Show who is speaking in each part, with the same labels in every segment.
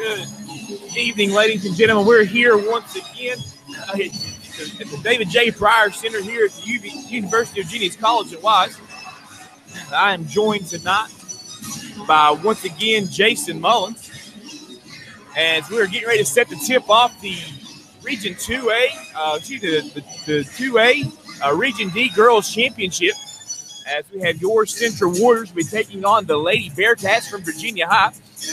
Speaker 1: Good evening, ladies and gentlemen. We're here once again at the David J. Pryor Center here at the University of Virginia's College at Wise. I am joined tonight by, once again, Jason Mullins, as we're getting ready to set the tip off the Region 2A, the 2A Region D Girls Championship, as we have your Central Warriors be taking on the Lady Bearcats from Virginia High.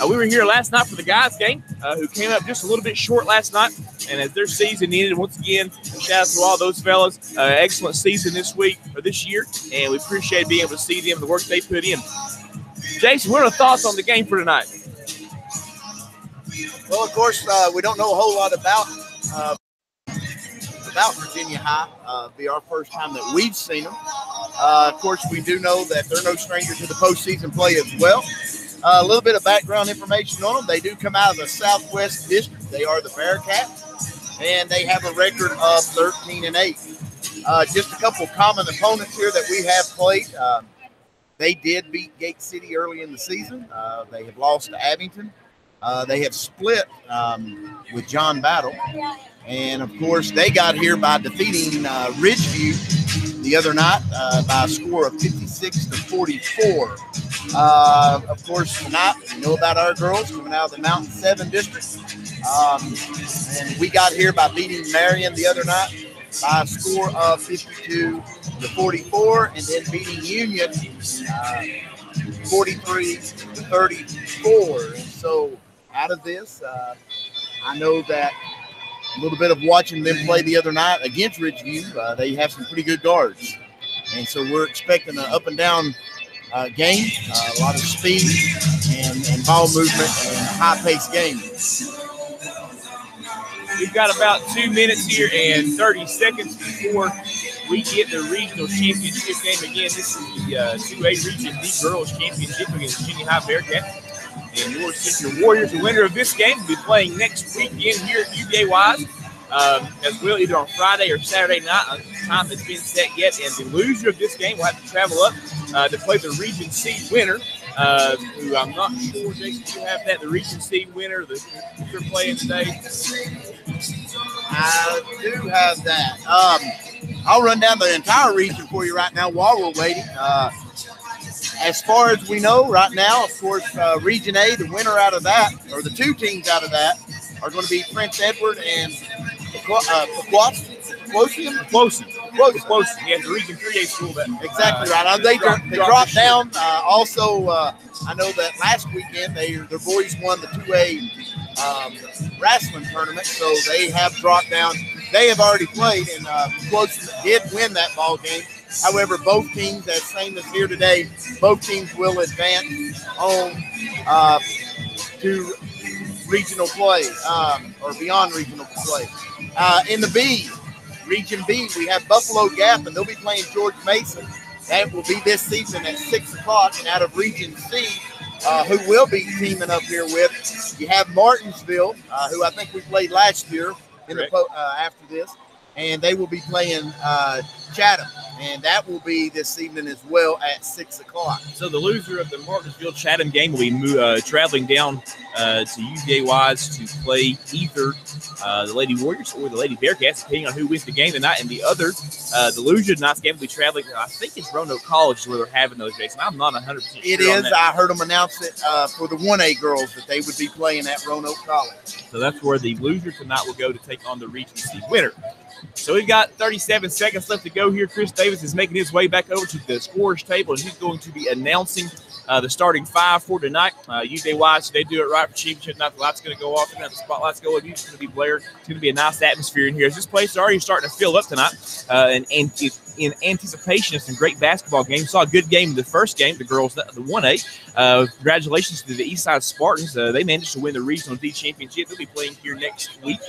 Speaker 1: We were here last night for the guys' game, who came up just a little bit short last night. And as their season ended, once again, shout out to all those fellas. Excellent season this year, and we appreciate being able to see them, the work they put in. Jason, what are the thoughts on the game for tonight?
Speaker 2: Well, of course, we don't know a whole lot about Virginia High. It'll be our first time that we've seen them. Of course, we do know that they're no stranger to the postseason play as well. A little bit of background information on them. They do come out of the Southwest District. They are the Bearcats, and they have a record of 13-8. Just a couple of common opponents here that we have played. They did beat Gate City early in the season. They have lost to Abington. They have split with John Battle. And, of course, they got here by defeating Ridgeview the other night by a score of 56-44. Of course, tonight, we know about our girls coming out of the Mountain 7 district. And we got here by beating Marion the other night by a score of 52-44, and then beating Union 43-34. And so out of this, I know that a little bit of watching them play the other night against Ridgeview, they have some pretty good guards. And so we're expecting an up and down game, a lot of speed and ball movement and a high-paced game.
Speaker 1: We've got about 2 minutes here and 30 seconds before we get the regional championship game. Again, this is the 2A Region D Girls Championship against Virginia High Bearcats. And your Central Warriors, the winner of this game, will be playing next weekend here at UVA Wise, as well, either on Friday or Saturday night. Time has been set yet, and the loser of this game will have to travel up to play the Region C winner, who I'm not sure, Jason, do you have that, the Region C winner that they're playing today?
Speaker 2: I do have that. I'll run down the entire region for you right now while we're waiting. As far as we know right now, of course, Region A, the winner out of that, or the two teams out of that, are going to be Prince Edward and Pequotson.
Speaker 1: Yeah, the Region 3A school.
Speaker 2: Exactly right. They dropped down. Also, I know that last weekend their boys won the 2A wrestling tournament, so they have dropped down. They have already played, and Pequotson did win that ball game. However, both teams, as same as here today, both teams will advance on to regional play or beyond regional play. In the B, Region B, we have Buffalo Gap, and they'll be playing George Mason. That will be this season at 6 o'clock. And out of Region C, who will be teaming up here with, you have Martinsville, who I think we played last year in the after this. And they will be playing Chatham, and that will be this evening as well at 6 o'clock.
Speaker 1: So the loser of the Martinsville-Chatham game will be traveling down to UVA Wise to play either the Lady Warriors or the Lady Bearcats, depending on who wins the game tonight. And the other, the loser of tonight's game will be traveling, I think it's Roanoke College where they're having those days. I'm not 100% sure.
Speaker 2: It is. I heard them announce it for the 1A girls that they would be playing at Roanoke College.
Speaker 1: So that's where the loser tonight will go to take on the Region C winner. So we've got 37 seconds left to go here. Chris Davis is making his way back over to the scorer's table, and he's going to be announcing the starting five for tonight. UVA Wise, they do it right for championship night. The light's going to go off, and the spotlight's going. It's going to be blared. It's going to be a nice atmosphere in here. This place is already starting to fill up tonight, and in anticipation of some great basketball games. Saw a good game in the first game, the girls, the 1A. Congratulations to the Eastside Spartans. They managed to win the Regional D Championship. They'll be playing here next week.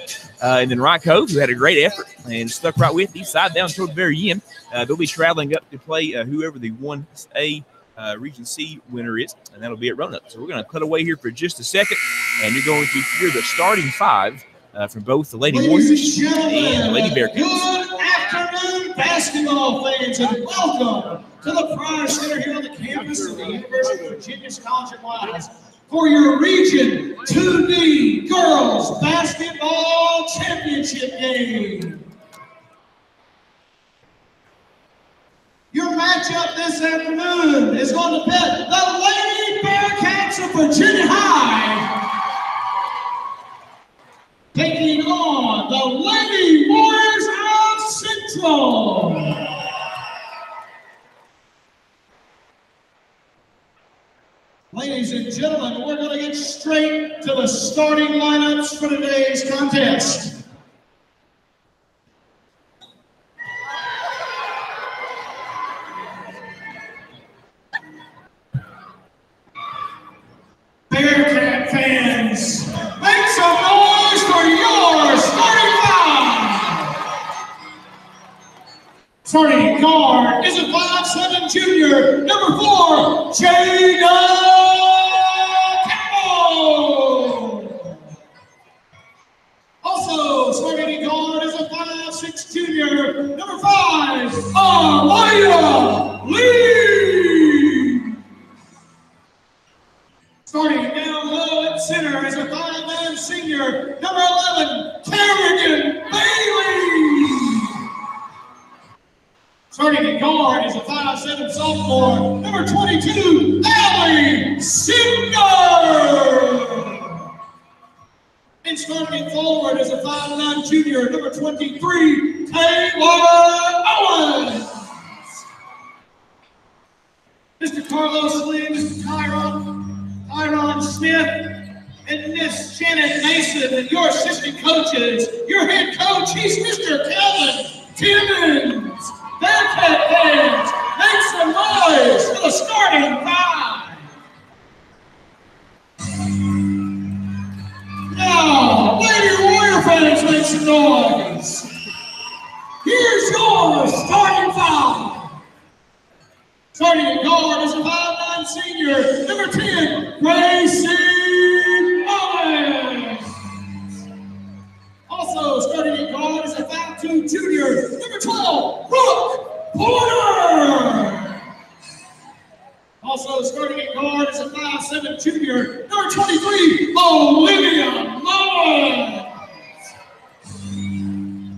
Speaker 1: And then Ryan Cove, who had a great effort and stuck right with Eastside down toward the very end. They'll be traveling up to play whoever the 1A Region C winner is, and that'll be at Roanoke. So we're going to cut away here for just a second, and you're going to hear the starting five from both the Lady Warriors and the Lady Bearcats.
Speaker 3: Good afternoon, basketball fans, and welcome to the Pryor Center here on the campus of the University of Virginia's College at Wise for your Region 2D Girls Basketball Championship game. Your matchup this afternoon is going to pit the Lady Bearcats of Virginia High taking on the Lady Warriors of Central. Ladies and gentlemen, we're going to get straight to the starting lineups for today's contest. Bearcat fans, make some noise for your starting five. Starting guard is a 5'7" junior, number 4, Jada Campbell. Also starting guard is a 5'6" junior, number 5, Amaya Lee. Starting down low at center is a 5'9" senior, number 11, Kerrigan Bailey. Starting at guard is a 5'7" sophomore, number 22, Allie Singer. And starting forward is a 5'9" junior, number 23, Taylor Owens. Mr. Carlos Lee, Mr. Tyron Smith, and Miss Shannon Mason, and your assistant coaches. Your head coach, he's Mr. Calvin Timmons. Bearcat fans, make some noise for the starting five. Now, Lady Warrior fans, make some noise. Here's your starting five. Starting at guard is a 5'9" senior, number 10, Gracie Owens. Also starting at guard is a 5'2" junior, number 12, Brooke Porter. Also starting at guard is a 5'7" junior, number 23, Olivia Mullins.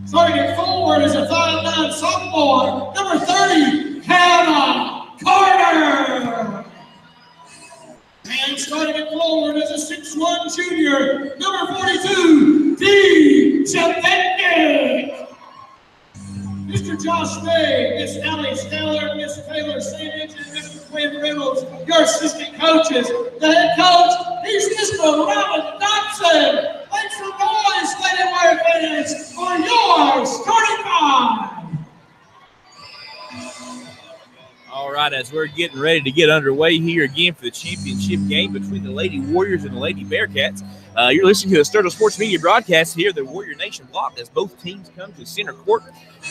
Speaker 3: Starting at forward is a 5'9" sophomore, number 30, Hannah Carter. And starting at forward is a 6'1" junior, number 42, Dee Chapetnik. Mr. Josh May, Miss Allie Steller, Miss Taylor Sandage, and Mr. Quinn Reynolds, your assistant coaches. The head coach, he's Mr. Robin Dodson. Make some noise, Lady Warrior fans, for your starting five.
Speaker 1: All right, as we're getting ready to get underway here again for the championship game between the Lady Warriors and the Lady Bearcats, you're listening to the Sturgill Sports Media broadcast here, the Warrior Nation block, as both teams come to center court,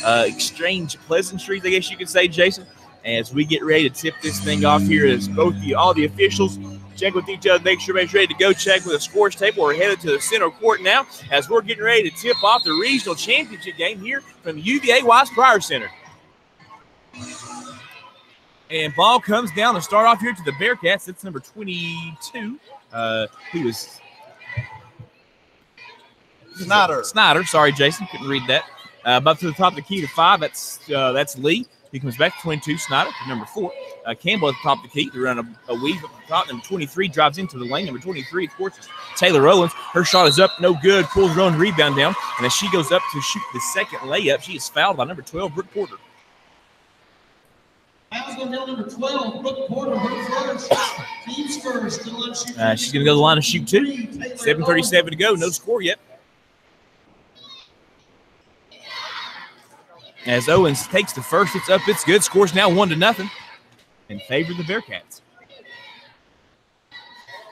Speaker 1: exchange pleasantries, I guess you could say, Jason, as we get ready to tip this thing off here, as all the officials check with each other, make sure everybody's ready to go, check with the scores table. We're headed to the center court now, as we're getting ready to tip off the regional championship game here from the UVA Wise Pryor Center. And ball comes down to start off here to the Bearcats. That's number 22. Who was Snyder. Sorry, Jason, couldn't read that. Up to the top of the key to 5. That's Lee. He comes back to 22. Snyder to number 4. Campbell at the top of the key. They run a weave up the top. Number 23 drives into the lane. Number 23, of course, is Taylor Owens. Her shot is up, no good. Pulls her own rebound down. And as she goes up to shoot the second layup, she is fouled by number 12, Brooke Porter.
Speaker 3: Foul's going down number 12, Brooke Porter, her first. Team's first.
Speaker 1: She's going to go to the line and shoot 2. 7:37 to go. No score yet. As Owens takes the first, it's up, it's good. Scores now 1-0 in favor of the Bearcats.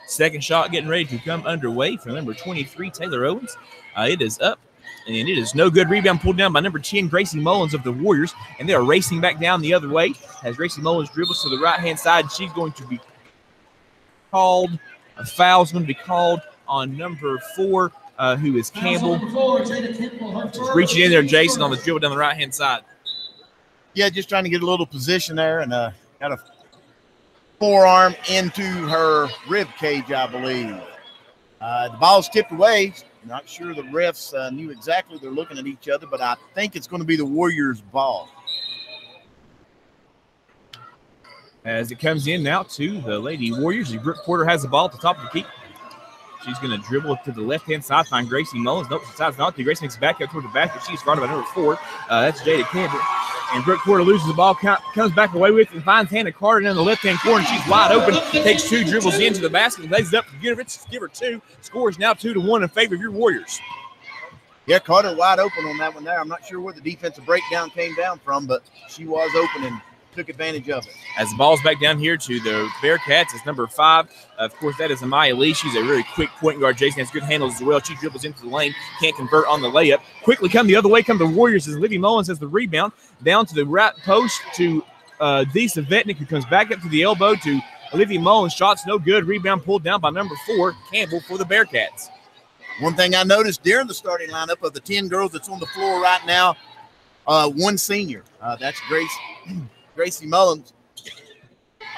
Speaker 1: Second shot getting ready to come underway from number 23, Taylor Owens. It is up, and it is no good. Rebound pulled down by number 10, Gracie Mullins of the Warriors, and they are racing back down the other way as Gracie Mullins dribbles to the right-hand side. She's going to be called. A foul is going to be called on number 4, who is Campbell. Just reaching in there, Jason, on the dribble down the right-hand side.
Speaker 2: Yeah, just trying to get a little position there and got a forearm into her rib cage, I believe. The ball's tipped away. Not sure the refs knew exactly. They're looking at each other, but I think it's going to be the Warriors' ball.
Speaker 1: As it comes in now to the Lady Warriors, Brooke Porter has the ball at the top of the key. She's going to dribble to the left-hand side, find Gracie Mullins. Nope, she decides not to. Gracie makes it back up toward the basket. She's guarded by number 4. That's Jada Campbell. And Brooke Porter loses the ball, comes back away with it, and finds Hannah Carter in the left-hand corner. She's wide open, takes 2 dribbles into the basket, lays it up to give her 2. Scores now 2-1 in favor of your Warriors.
Speaker 2: Yeah, Carter wide open on that one there. I'm not sure where the defensive breakdown came down from, but she was open and took advantage of it.
Speaker 1: As the ball's back down here to the Bearcats, it's number 5. Of course, that is Amaya Lee. She's a really quick point guard. Jason has good handles as well. She dribbles into the lane, can't convert on the layup. Quickly come the other way, come the Warriors as Livy Mullins has the rebound. Down to the right post to Disa Vetnick, who comes back up to the elbow to Olivia Mullins. Shots no good. Rebound pulled down by number 4, Campbell, for the Bearcats.
Speaker 2: One thing I noticed during the starting lineup of the 10 girls that's on the floor right now, 1 senior. That's Gracie Mullins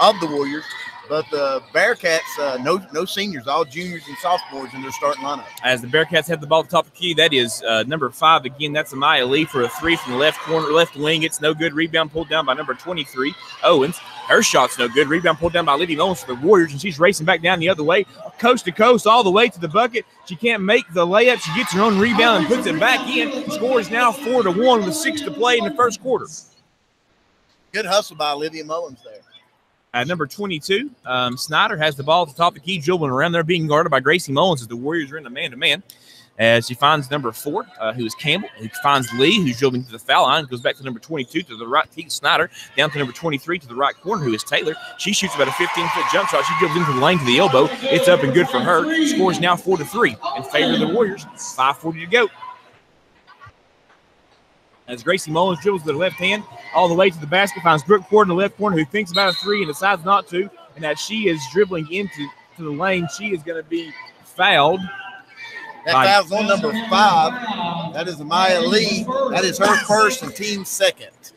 Speaker 2: of the Warriors, but the Bearcats, no seniors, all juniors and sophomores in their starting lineup. As
Speaker 1: the Bearcats have the ball at the top of the key, that is number 5 again. That's Amaya Lee for a 3 from the left corner, left wing. It's no good. Rebound pulled down by number 23, Owens. Her shot's no good. Rebound pulled down by Livy Mullins for the Warriors, and she's racing back down the other way, coast to coast, all the way to the bucket. She can't make the layup. She gets her own rebound and puts it back in. Scores now 4-1 with 6 to play in the first quarter.
Speaker 2: Good hustle by Olivia Mullins there.
Speaker 1: At number 22, Snyder has the ball at the top of the key, dribbling around there, being guarded by Gracie Mullins as the Warriors are in a man-to-man. As she finds number 4, who is Campbell, who finds Lee, who's dribbling to the foul line, goes back to number 22 to the right, Teague Snyder, down to number 23 to the right corner, who is Taylor. She shoots about a 15-foot jump shot. She dribbles into the lane to the elbow. It's up and good for her. Scores now 4-3 in favor of the Warriors. 5:40 to go. As Gracie Mullins dribbles to the left hand all the way to the basket, finds Brooke Porter in the left corner, who thinks about a 3 and decides not to. And as she is dribbling into the lane, she is going to be fouled.
Speaker 2: That foul's on number 5. That is Amaya Lee. That is her first and team second.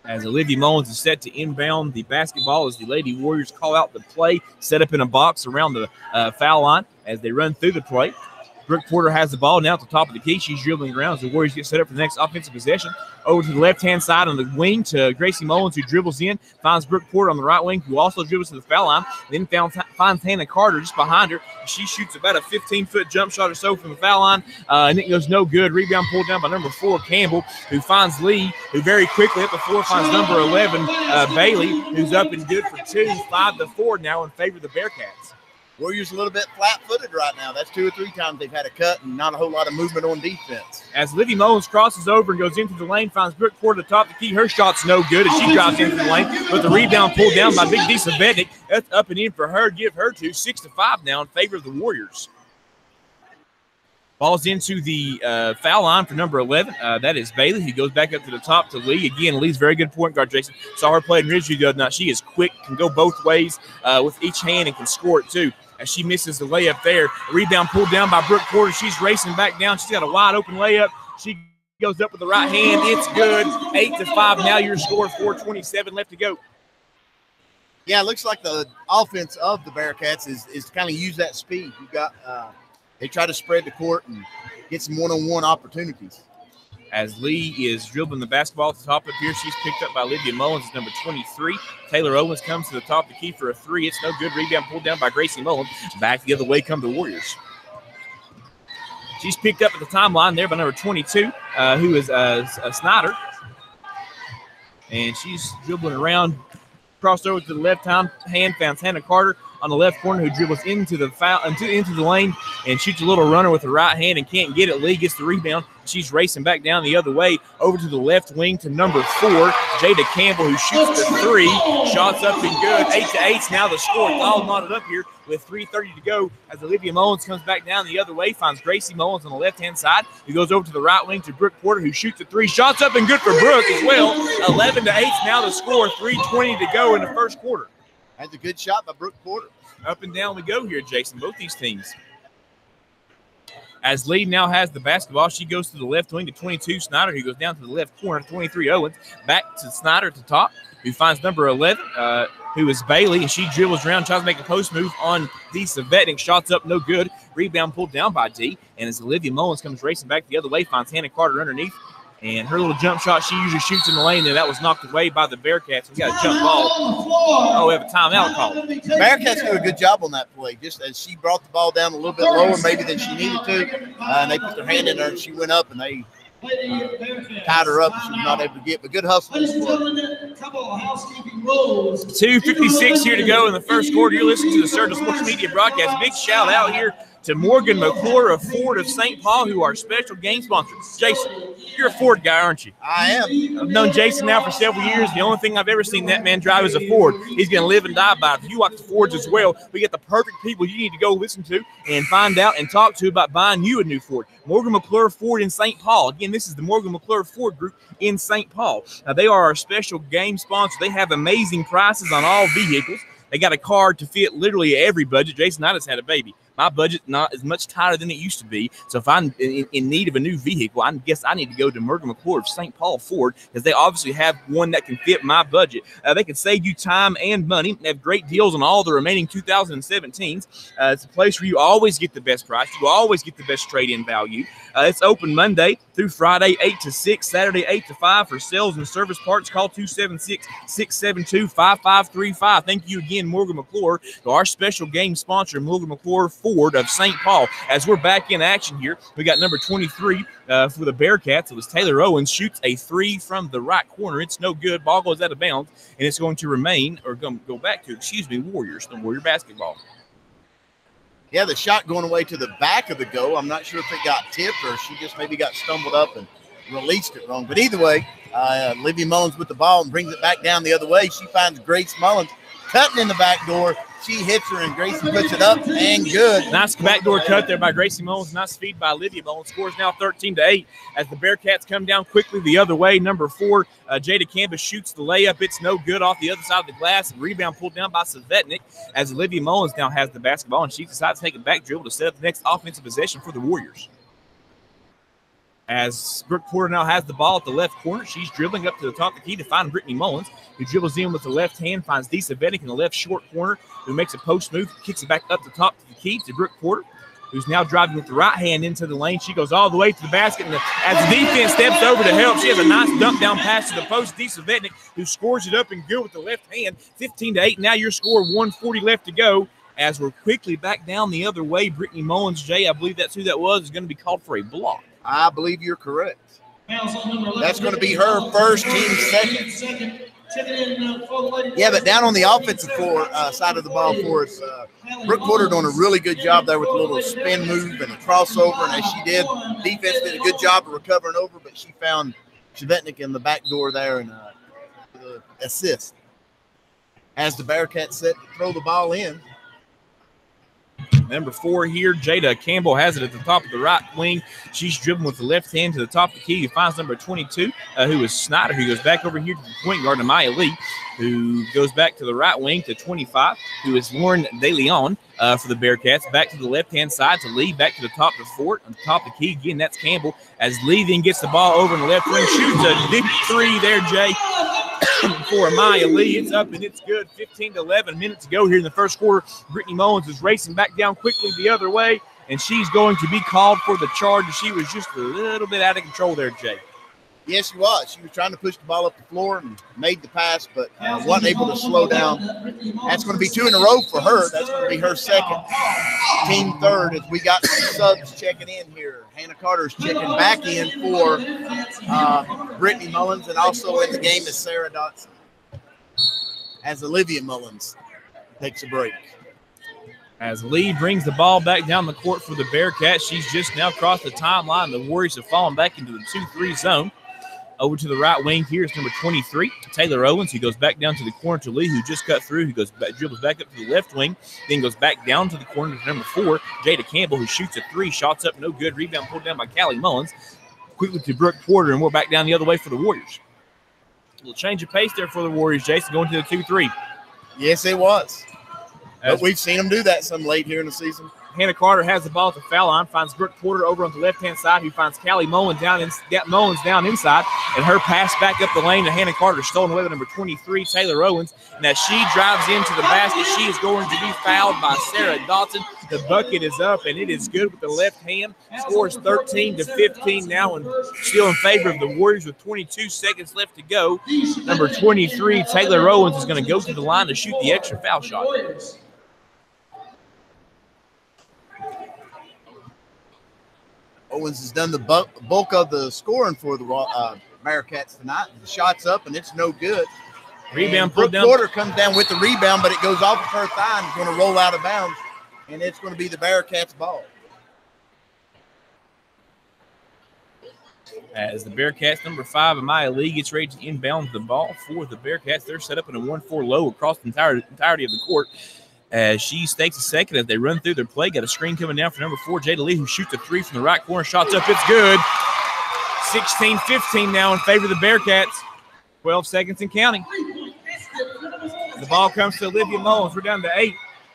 Speaker 1: As Olivia Mullins is set to inbound the basketball as the Lady Warriors call out the play, set up in a box around the foul line as they run through the play. Brooke Porter has the ball now at the top of the key. She's dribbling around as the Warriors get set up for the next offensive possession. Over to the left-hand side on the wing to Gracie Mullins, who dribbles in, finds Brooke Porter on the right wing, who also dribbles to the foul line, then finds Hannah Carter just behind her. She shoots about a 15-foot jump shot or so from the foul line, and it goes no good. Rebound pulled down by number 4, Campbell, who finds Lee, who very quickly at the floor finds number 11, Bailey, who's up and good for 2, 5-4 now in favor of the Bearcats.
Speaker 2: Warriors a little bit flat-footed right now. That's 2 or 3 times they've had a cut and not a whole lot of movement on defense.
Speaker 1: As Livy Mullins crosses over and goes into the lane, finds Brooke Porter at the top of the key. Her shot's no good as she drives into the lane, but the rebound pulled down by Big Disa Vetnick. That's up and in for her. Give her 2, 6-5 now in favor of the Warriors. Ball's into the foul line for number 11. That is Bailey, who goes back up to the top to Lee. Again, Lee's very good point guard, Jason. Saw her play in Ridgeview the other night. She is quick, can go both ways with each hand and can score it too. As she misses the layup there. A rebound pulled down by Brooke Porter. She's racing back down. She's got a wide open layup. She goes up with the right hand. It's good. 8-5. Now your score, 4:27 left to go.
Speaker 2: Yeah, it looks like the offense of the Bearcats is to kind of use that speed. You got they try to spread the court and get some one-on-one opportunities.
Speaker 1: As Lee is dribbling the basketball at the top up here, she's picked up by Olivia Mullins, number 23. Taylor Owens comes to the top of the key for a 3. It's no good. Rebound pulled down by Gracie Mullins. Back the other way come the Warriors. She's picked up at the timeline there by number 22, who is Snyder. And she's dribbling around, crossed over to the left hand, finds Hannah Carter on the left corner, who dribbles into the into the lane and shoots a little runner with the right hand and can't get it. Lee gets the rebound. She's racing back down the other way over to the left wing to number 4, Jada Campbell, who shoots the 3. Shots up and good. 8-8. Now the score. It's all knotted up here with 3:30 to go as Olivia Mullins comes back down the other way, finds Gracie Mullins on the left-hand side. He goes over to the right wing to Brooke Porter, who shoots a 3. Shots up and good for Brooke as well. 11-8. Now the score. 3:20 to go in the first quarter.
Speaker 2: That's a good shot by Brooke Porter.
Speaker 1: Up and down we go here, Jason. Both these teams. As Lee now has the basketball, she goes to the left wing to 22 Snyder, who goes down to the left corner, 23 Owens. Back to Snyder to top, who finds number 11, who is Bailey, and she dribbles around, tries to make a post move on D. Savetnik. Shots up, no good. Rebound pulled down by D. And as Olivia Mullins comes racing back the other way, finds Hannah Carter underneath. And her little jump shot she usually shoots in the lane there, that was knocked away by the Bearcats. We got a jump ball. Oh, we have a timeout call.
Speaker 2: Bearcats do a good job on that play, just as she brought the ball down a little bit lower maybe than she needed to. And they put their hand in her, and she went up, and they tied her up, and she was not able to get. But good hustle.
Speaker 3: Ladies and gentlemen, a couple of housekeeping rules.
Speaker 1: 2:56 here to go in the first quarter. You're listening to the Sturgis Sports Media broadcast. Big shout out here to Morgan McClure of Ford of St. Paul, who are special game sponsors. Jason, you're a Ford guy, aren't you?
Speaker 2: I am.
Speaker 1: I've known Jason now for several years. The only thing I've ever seen that man drive is a Ford. He's going to live and die by it. If you watch the Fords as well, we get the perfect people you need to go listen to and find out and talk to about buying you a new Ford. Morgan McClure Ford in St. Paul. Again, this is the Morgan McClure Ford Group in St. Paul. Now, they are our special game sponsor. They have amazing prices on all vehicles. They got a card to fit literally every budget. Jason, I just had a baby. My budget's not as much tighter than it used to be. So if I'm in need of a new vehicle, I guess I need to go to Morgan McClure of St. Paul Ford, because they obviously have one that can fit my budget. They can save you time and money. They have great deals on all the remaining 2017s. It's a place where you always get the best price. You always get the best trade-in value. It's open Monday through Friday, 8 to 6, Saturday, 8 to 5. For sales and service parts, call 276-672-5535. Thank you again, Morgan McClure, to our special game sponsor, Morgan McClure Ford of St. Paul. As we're back in action here, we got number 23 for the Bearcats. It was Taylor Owens, shoots a three from the right corner. It's no good. Ball goes out of bounds, and it's going to remain, or go back to, Warriors, the Warrior basketball.
Speaker 2: Yeah, the shot going away to the back of the goal. I'm not sure if it got tipped or she just maybe got stumbled up and released it wrong. But either way, Olivia Mullins with the ball and brings it back down the other way. She finds Grace Mullins cutting in the back door. She hits her, and Gracie puts it up and good.
Speaker 1: Nice backdoor cut there by Gracie Mullins. Nice feed by Olivia Mullins. Scores now 13-8 as the Bearcats come down quickly the other way. Number 4, Jada Canvas shoots the layup. It's no good off the other side of the glass. Rebound pulled down by Savetnik as Olivia Mullins now has the basketball, and she decides to take a back dribble to set up the next offensive possession for the Warriors. As Brooke Porter now has the ball at the left corner, she's dribbling up to the top of the key to find Brittany Mullins, who dribbles in with the left hand, finds D. Savetnik in the left short corner, who makes a post move, kicks it back up the top to the key to Brooke Porter, who's now driving with the right hand into the lane. She goes all the way to the basket, and as the defense steps over to help, she has a nice dump down pass to the post. D. Savetnik, who scores it up and good with the left hand, 15-8. Now your score, 1:40 left to go. As we're quickly back down the other way, Brittany Mullins, Jay, I believe that's who that was, is going to be called for a block.
Speaker 2: I believe you're correct. That's going to be her first, team second. Yeah, but down on the offensive floor side of the ball for us, Brooke Porter doing a really good job there with a little spin move and a crossover, and as she did, defense did a good job of recovering over, but she found Savetnik in the back door there and the assist. As the Bearcats set to throw the ball in.
Speaker 1: Number 4 here, Jada Campbell has it at the top of the right wing. She's dribbling with the left hand to the top of the key. He finds number 22, who is Snyder, who goes back over here to the point guard, Maya Lee, who goes back to the right wing to 25, who is Lauren DeLeon for the Bearcats. Back to the left-hand side to Lee, back to the top of the fort. On the top of the key, again, that's Campbell. As Lee then gets the ball over in the left wing, shoots a deep three there, Jay, for Maya Lee. It's up and it's good. 15 to 11 minutes to go here in the first quarter. Brittany Mullins is racing back down quickly the other way, and she's going to be called for the charge. She was just a little bit out of control there, Jay.
Speaker 2: Yes, she was. She was trying to push the ball up the floor and made the pass, but wasn't able to slow down. That's going to be 2 in a row for her. That's going to be her second, team third, as we got some subs checking in here. Hannah Carter's checking back in for Brittany Mullins, and also in the game is Sarah Dotson, as Olivia Mullins takes a break.
Speaker 1: As Lee brings the ball back down the court for the Bearcats, she's just now crossed the timeline. The Warriors have fallen back into the 2-3 zone. Over to the right wing here is number 23, Taylor Owens, who goes back down to the corner to Lee, who just cut through, who goes back, dribbles back up to the left wing, then goes back down to the corner to number 4, Jada Campbell, who shoots a 3, shots up, no good, rebound pulled down by Callie Mullins. Quickly to Brooke Porter, and we're back down the other way for the Warriors. A little change of pace there for the Warriors, Jason, going to the 2-3.
Speaker 2: Yes, it was. But we've seen them do that some late here in the season.
Speaker 1: Hannah Carter has the ball at the foul line, finds Brooke Porter over on the left-hand side, who finds Callie Mullins down inside, and her pass back up the lane to Hannah Carter, stolen away by number 23, Taylor Owens. And as she drives into the basket, she is going to be fouled by Sarah Dotson. The bucket is up, and it is good with the left hand. Scores 13-15 now, and still in favor of the Warriors with 22 seconds left to go. Number 23, Taylor Owens, is going to go to the line to shoot the extra foul shot.
Speaker 2: Owens has done the bulk of the scoring for the Bearcats tonight. The shot's up, and it's no good.
Speaker 1: Rebound pulled down.
Speaker 2: Porter comes down with the rebound, but it goes off of her thigh and is going to roll out of bounds, and it's going to be the Bearcats' ball.
Speaker 1: As the Bearcats, number 5, Amaya Lee, gets ready to inbound the ball for the Bearcats. They're set up in a 1-4 low across the entirety of the court. As she takes a second as they run through their play. Got a screen coming down for number 4, Jada Lee, who shoots a 3 from the right corner. Shots up. It's good. 16-15 now in favor of the Bearcats. 12 seconds and counting. The ball comes to Olivia Mullins. We're down to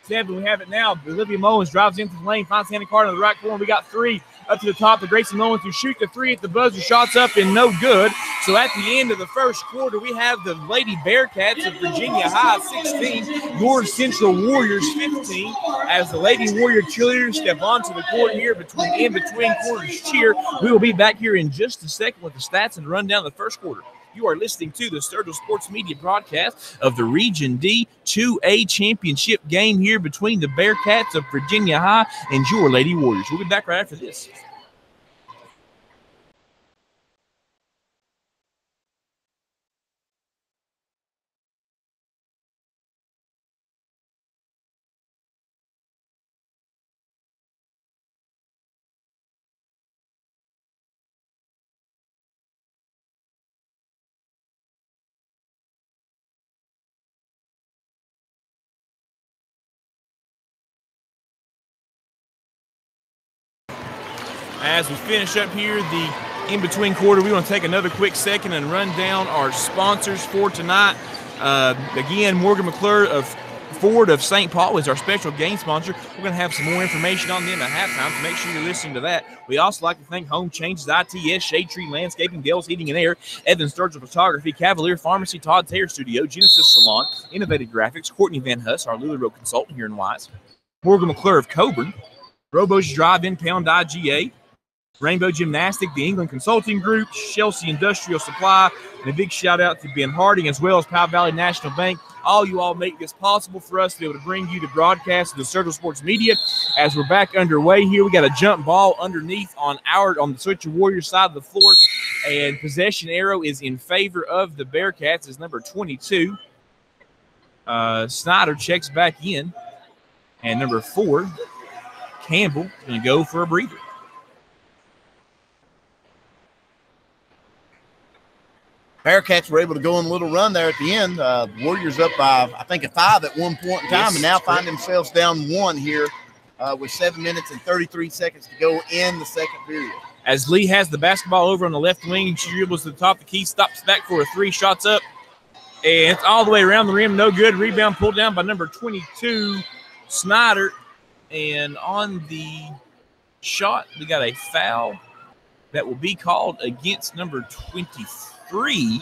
Speaker 1: 8-7. We have it now. Olivia Mullins drives into the lane, finds Hannah Carter in the right corner. We got 3 up to the top to Gracie Mullins, who shoots the 3 at the buzzer. Shots up and no good. So at the end of the first quarter, we have the Lady Bearcats of Virginia High 16, North Central Warriors 15. As the Lady Warrior cheerleaders step onto the court here in between quarters cheer. We will be back here in just a second with the stats and rundown of the first quarter. You are listening to the Sturgill Sports Media broadcast of the Region D 2A championship game here between the Bearcats of Virginia High and your Lady Warriors. We'll be back right after this. As we finish up here the in-between quarter, we want to take another quick second and run down our sponsors for tonight. Again, Morgan McClure of Ford of St. Paul is our special game sponsor. We're going to have some more information on them at halftime, so make sure you're listening to that. We also like to thank Home Changes ITS, Shade Tree Landscaping, Dale's Heating and Air, Evan Sturgill Photography, Cavalier Pharmacy, Todd's Hair Studio, Genesis Salon, Innovative Graphics, Courtney Van Huss, our Lily Road consultant here in Wise, Morgan McClure of Coburn, Robo's Drive-In Pound IGA, Rainbow Gymnastic, the England Consulting Group, Chelsea Industrial Supply, and a big shout out to Ben Harding as well as Powell Valley National Bank. All you all make this possible for us to be able to bring you the broadcast of the Sturgill Sports Media. As we're back underway here, we got a jump ball underneath on the Switcher Warriors side of the floor, and possession arrow is in favor of the Bearcats as number 22. Snyder checks back in, and number 4, Campbell, is going to go for a breather.
Speaker 2: Bearcats were able to go on a little run there at the end. Warriors up by, I think, a 5 at one point in time, and now find themselves down 1 here with 7 minutes and 33 seconds to go in the second period.
Speaker 1: As Lee has the basketball over on the left wing, she dribbles to the top of the key, stops back for a 3, shots up, and it's all the way around the rim, no good. Rebound pulled down by number 22, Snyder, and on the shot, we got a foul that will be called against number 23.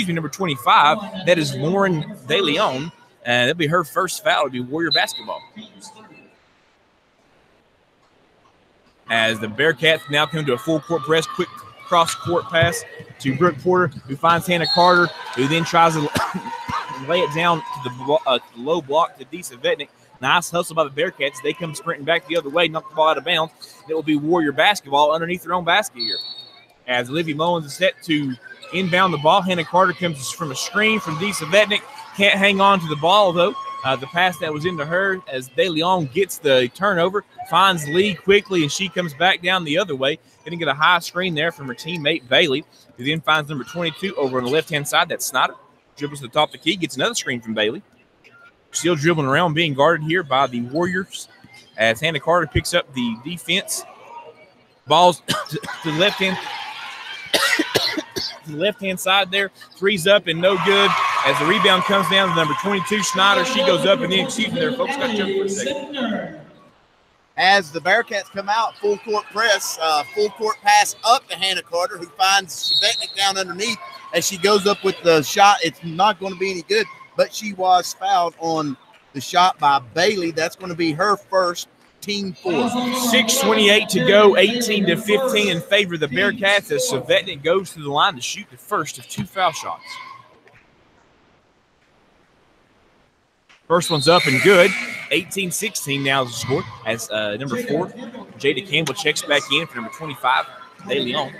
Speaker 1: Number 25. That is Lauren DeLeon. That'll be her first foul. It'll be Warrior basketball. As the Bearcats now come to a full court press, quick cross-court pass to Brooke Porter, who finds Hannah Carter, who then tries to lay it down to the low block to Disa Vetnick. Nice hustle by the Bearcats. They come sprinting back the other way, knock the ball out of bounds. It will be Warrior basketball underneath their own basket here. As Olivia Mullins is set to inbound the ball, Hannah Carter comes from a screen from Disa Vetnick. Can't hang on to the ball, though. The pass that was into her as DeLeon gets the turnover, finds Lee quickly, and she comes back down the other way. Going to get a high screen there from her teammate Bailey, who then finds number 22 over on the left-hand side. That's Snyder. Dribbles to the top of the key, gets another screen from Bailey. Still dribbling around, being guarded here by the Warriors as Hannah Carter picks up the defense. Balls to the left hand. To the left-hand side there. 3's up and no good. As the rebound comes down to number 22, Snyder. She goes up and then, excuse me there, folks, got to jump for a second.
Speaker 2: As the Bearcats come out, full court press, full court pass up to Hannah Carter, who finds Svetnik down underneath as she goes up with the shot. It's not going to be any good, but she was fouled on the shot by Bailey. That's going to be her first, team 4.
Speaker 1: 6:28 to go, 18-15 in favor of the Bearcats as Svetnik goes to the line to shoot the first of 2 foul shots. First one's up and good. 18-16 now is the score as number 4, Jada Campbell, checks back in for number 25, DeLeon.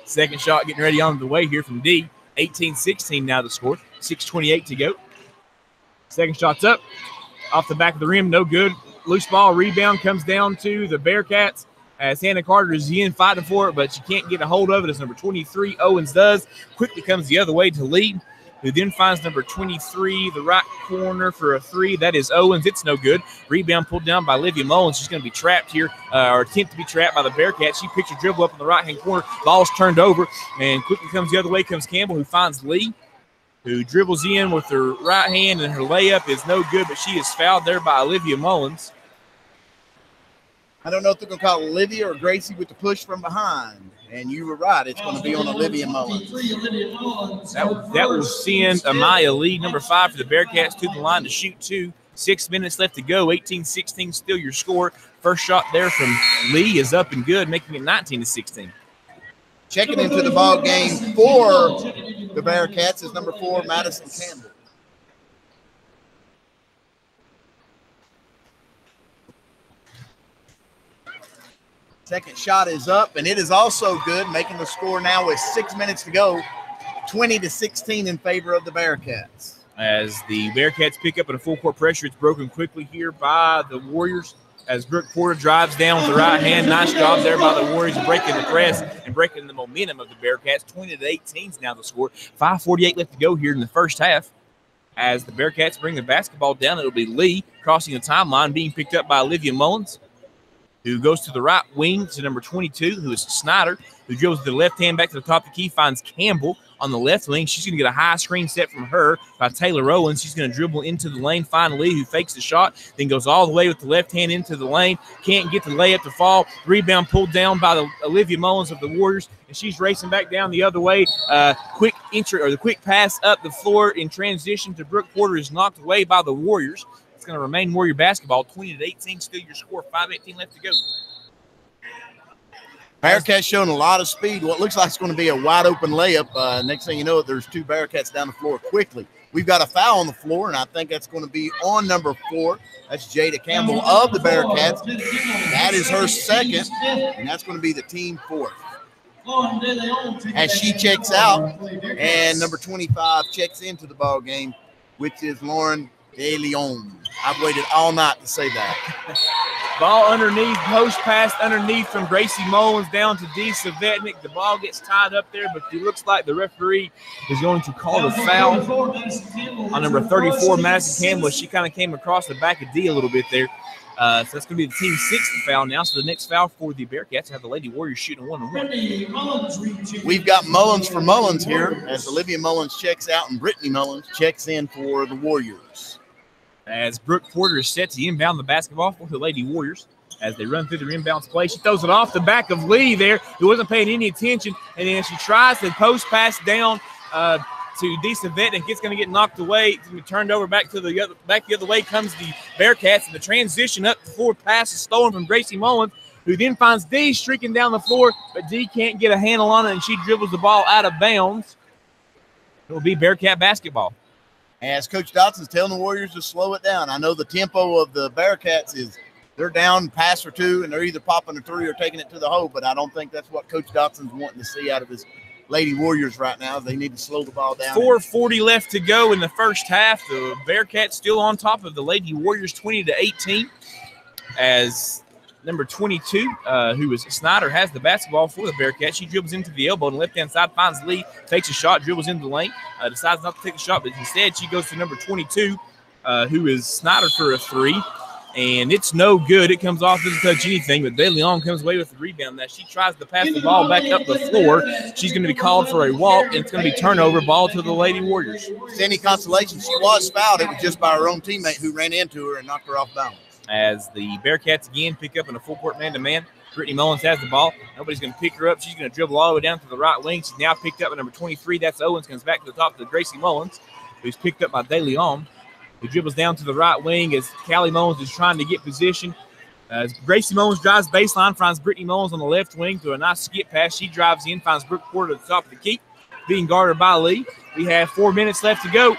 Speaker 1: Second shot getting ready on the way here from D. 18-16 now the score. 6:28 to go. Second shot's up. Off the back of the rim, no good. Loose ball rebound comes down to the Bearcats as Hannah Carter is in fighting for it, but she can't get a hold of it as number 23, Owens, does. Quickly comes the other way to Lee, who then finds number 23, the right corner for a 3. That is Owens. It's no good. Rebound pulled down by Olivia Mullins. She's going to be trapped here, or attempt to be trapped by the Bearcats. She picks a dribble up in the right-hand corner. Ball's turned over, and quickly comes the other way comes Campbell, who finds Lee, who dribbles in with her right hand, and her layup is no good, but she is fouled there by Olivia Mullins.
Speaker 2: I don't know if they're going to call Olivia or Gracie with the push from behind. And you were right. It's going to be on Olivia Mullins.
Speaker 1: That will send Amaya Lee, number 5, for the Bearcats to the line to shoot 2. 6 minutes left to go. 18-16 still your score. First shot there from Lee is up and good, making it 19-16.
Speaker 2: Checking into the ball game for the Bearcats is number 4, Madison Campbell. Second shot is up, and it is also good, making the score now with 6 minutes to go, 20-16 in favor of the Bearcats.
Speaker 1: As the Bearcats pick up at a full court pressure, it's broken quickly here by the Warriors as Brooke Porter drives down with the right hand. Nice job there by the Warriors breaking the press and breaking the momentum of the Bearcats. 20-18 is now the score. 5:48 left to go here in the first half. As the Bearcats bring the basketball down, it'll be Lee crossing the timeline, being picked up by Olivia Mullins, who goes to the right wing to number 22, who is Snyder, who goes to the left hand back to the top of the key, finds Campbell on the left wing. She's going to get a high screen set from her by Taylor Owens. She's going to dribble into the lane, find Lee, who fakes the shot, then goes all the way with the left hand into the lane. Can't get the layup to fall. Rebound pulled down by the Olivia Mullins of the Warriors, and she's racing back down the other way. Quick entry, or the quick pass up the floor in transition to Brooke Porter is knocked away by the Warriors. It's going to remain Warrior basketball. 20-18, still your score. 5:18 left to go.
Speaker 2: Bearcats showing a lot of speed. What looks like it's going to be a wide open layup. Next thing you know, there's 2 Bearcats down the floor quickly. We've got a foul on the floor, and I think that's going to be on number 4. That's Jada Campbell of the Bearcats. That is her second, and that's going to be the team 4th. As she checks out, and number 25 checks into the ball game, which is Lauren DeLeon. I've waited all night to say that.
Speaker 1: Ball underneath, post pass underneath from Gracie Mullins down to D. Svetnik. The ball gets tied up there, but it looks like the referee is going to call the foul on number 34, Madison Campbell. She kind of came across the back of D a little bit there. So that's going to be the team 6th foul now. So the next foul for the Bearcats have the Lady Warriors shooting 1-1.
Speaker 2: We've got Mullins for Mullins here as Olivia Mullins checks out and Brittany Mullins checks in for the Warriors.
Speaker 1: As Brooke Porter is set to inbound the basketball for the Lady Warriors. As they run through the inbounds play, she throws it off the back of Lee there, who wasn't paying any attention. And then she tries to post pass down to D. Svetnik. It's going to get knocked away. It's going to be turned over back the other way comes the Bearcats. And the transition up the floor pass is stolen from Gracie Mullins, who then finds D streaking down the floor, but D can't get a handle on it, and she dribbles the ball out of bounds. It will be Bearcat basketball.
Speaker 2: As Coach Dotson's telling the Warriors to slow it down. I know the tempo of the Bearcats is they're down pass or 2, and they're either popping a 3 or taking it to the hole, but I don't think that's what Coach Dotson's wanting to see out of his Lady Warriors right now. They need to slow the ball down.
Speaker 1: 4:40 left to go in the first half. The Bearcats still on top of the Lady Warriors 20-18 as number 22, who is Snyder, has the basketball for the Bearcats. She dribbles into the elbow on the left-hand side, finds Lee, takes a shot, dribbles into the lane, decides not to take a shot, but instead she goes to number 22, who is Snyder for a 3. and it's no good. It comes off, doesn't touch anything, but DeLeon comes away with the rebound. Now she tries to pass the ball back up the floor. She's going to be called for a walk, and it's going to be turnover ball to the Lady Warriors.
Speaker 2: Any consolation, she was fouled. It was just by her own teammate who ran into her and knocked her off balance.
Speaker 1: As the Bearcats again pick up in a full court man-to-man. Brittany Mullins has the ball. Nobody's going to pick her up. She's going to dribble all the way down to the right wing. She's now picked up at number 23. That's Owens. Comes back to the top to Gracie Mullins, who's picked up by DeLeon, who dribbles down to the right wing as Callie Mullins is trying to get position. As Gracie Mullins drives baseline, finds Brittany Mullins on the left wing through a nice skip pass. She drives in, finds Brooke Porter at the top of the key, being guarded by Lee. We have 4 minutes left to go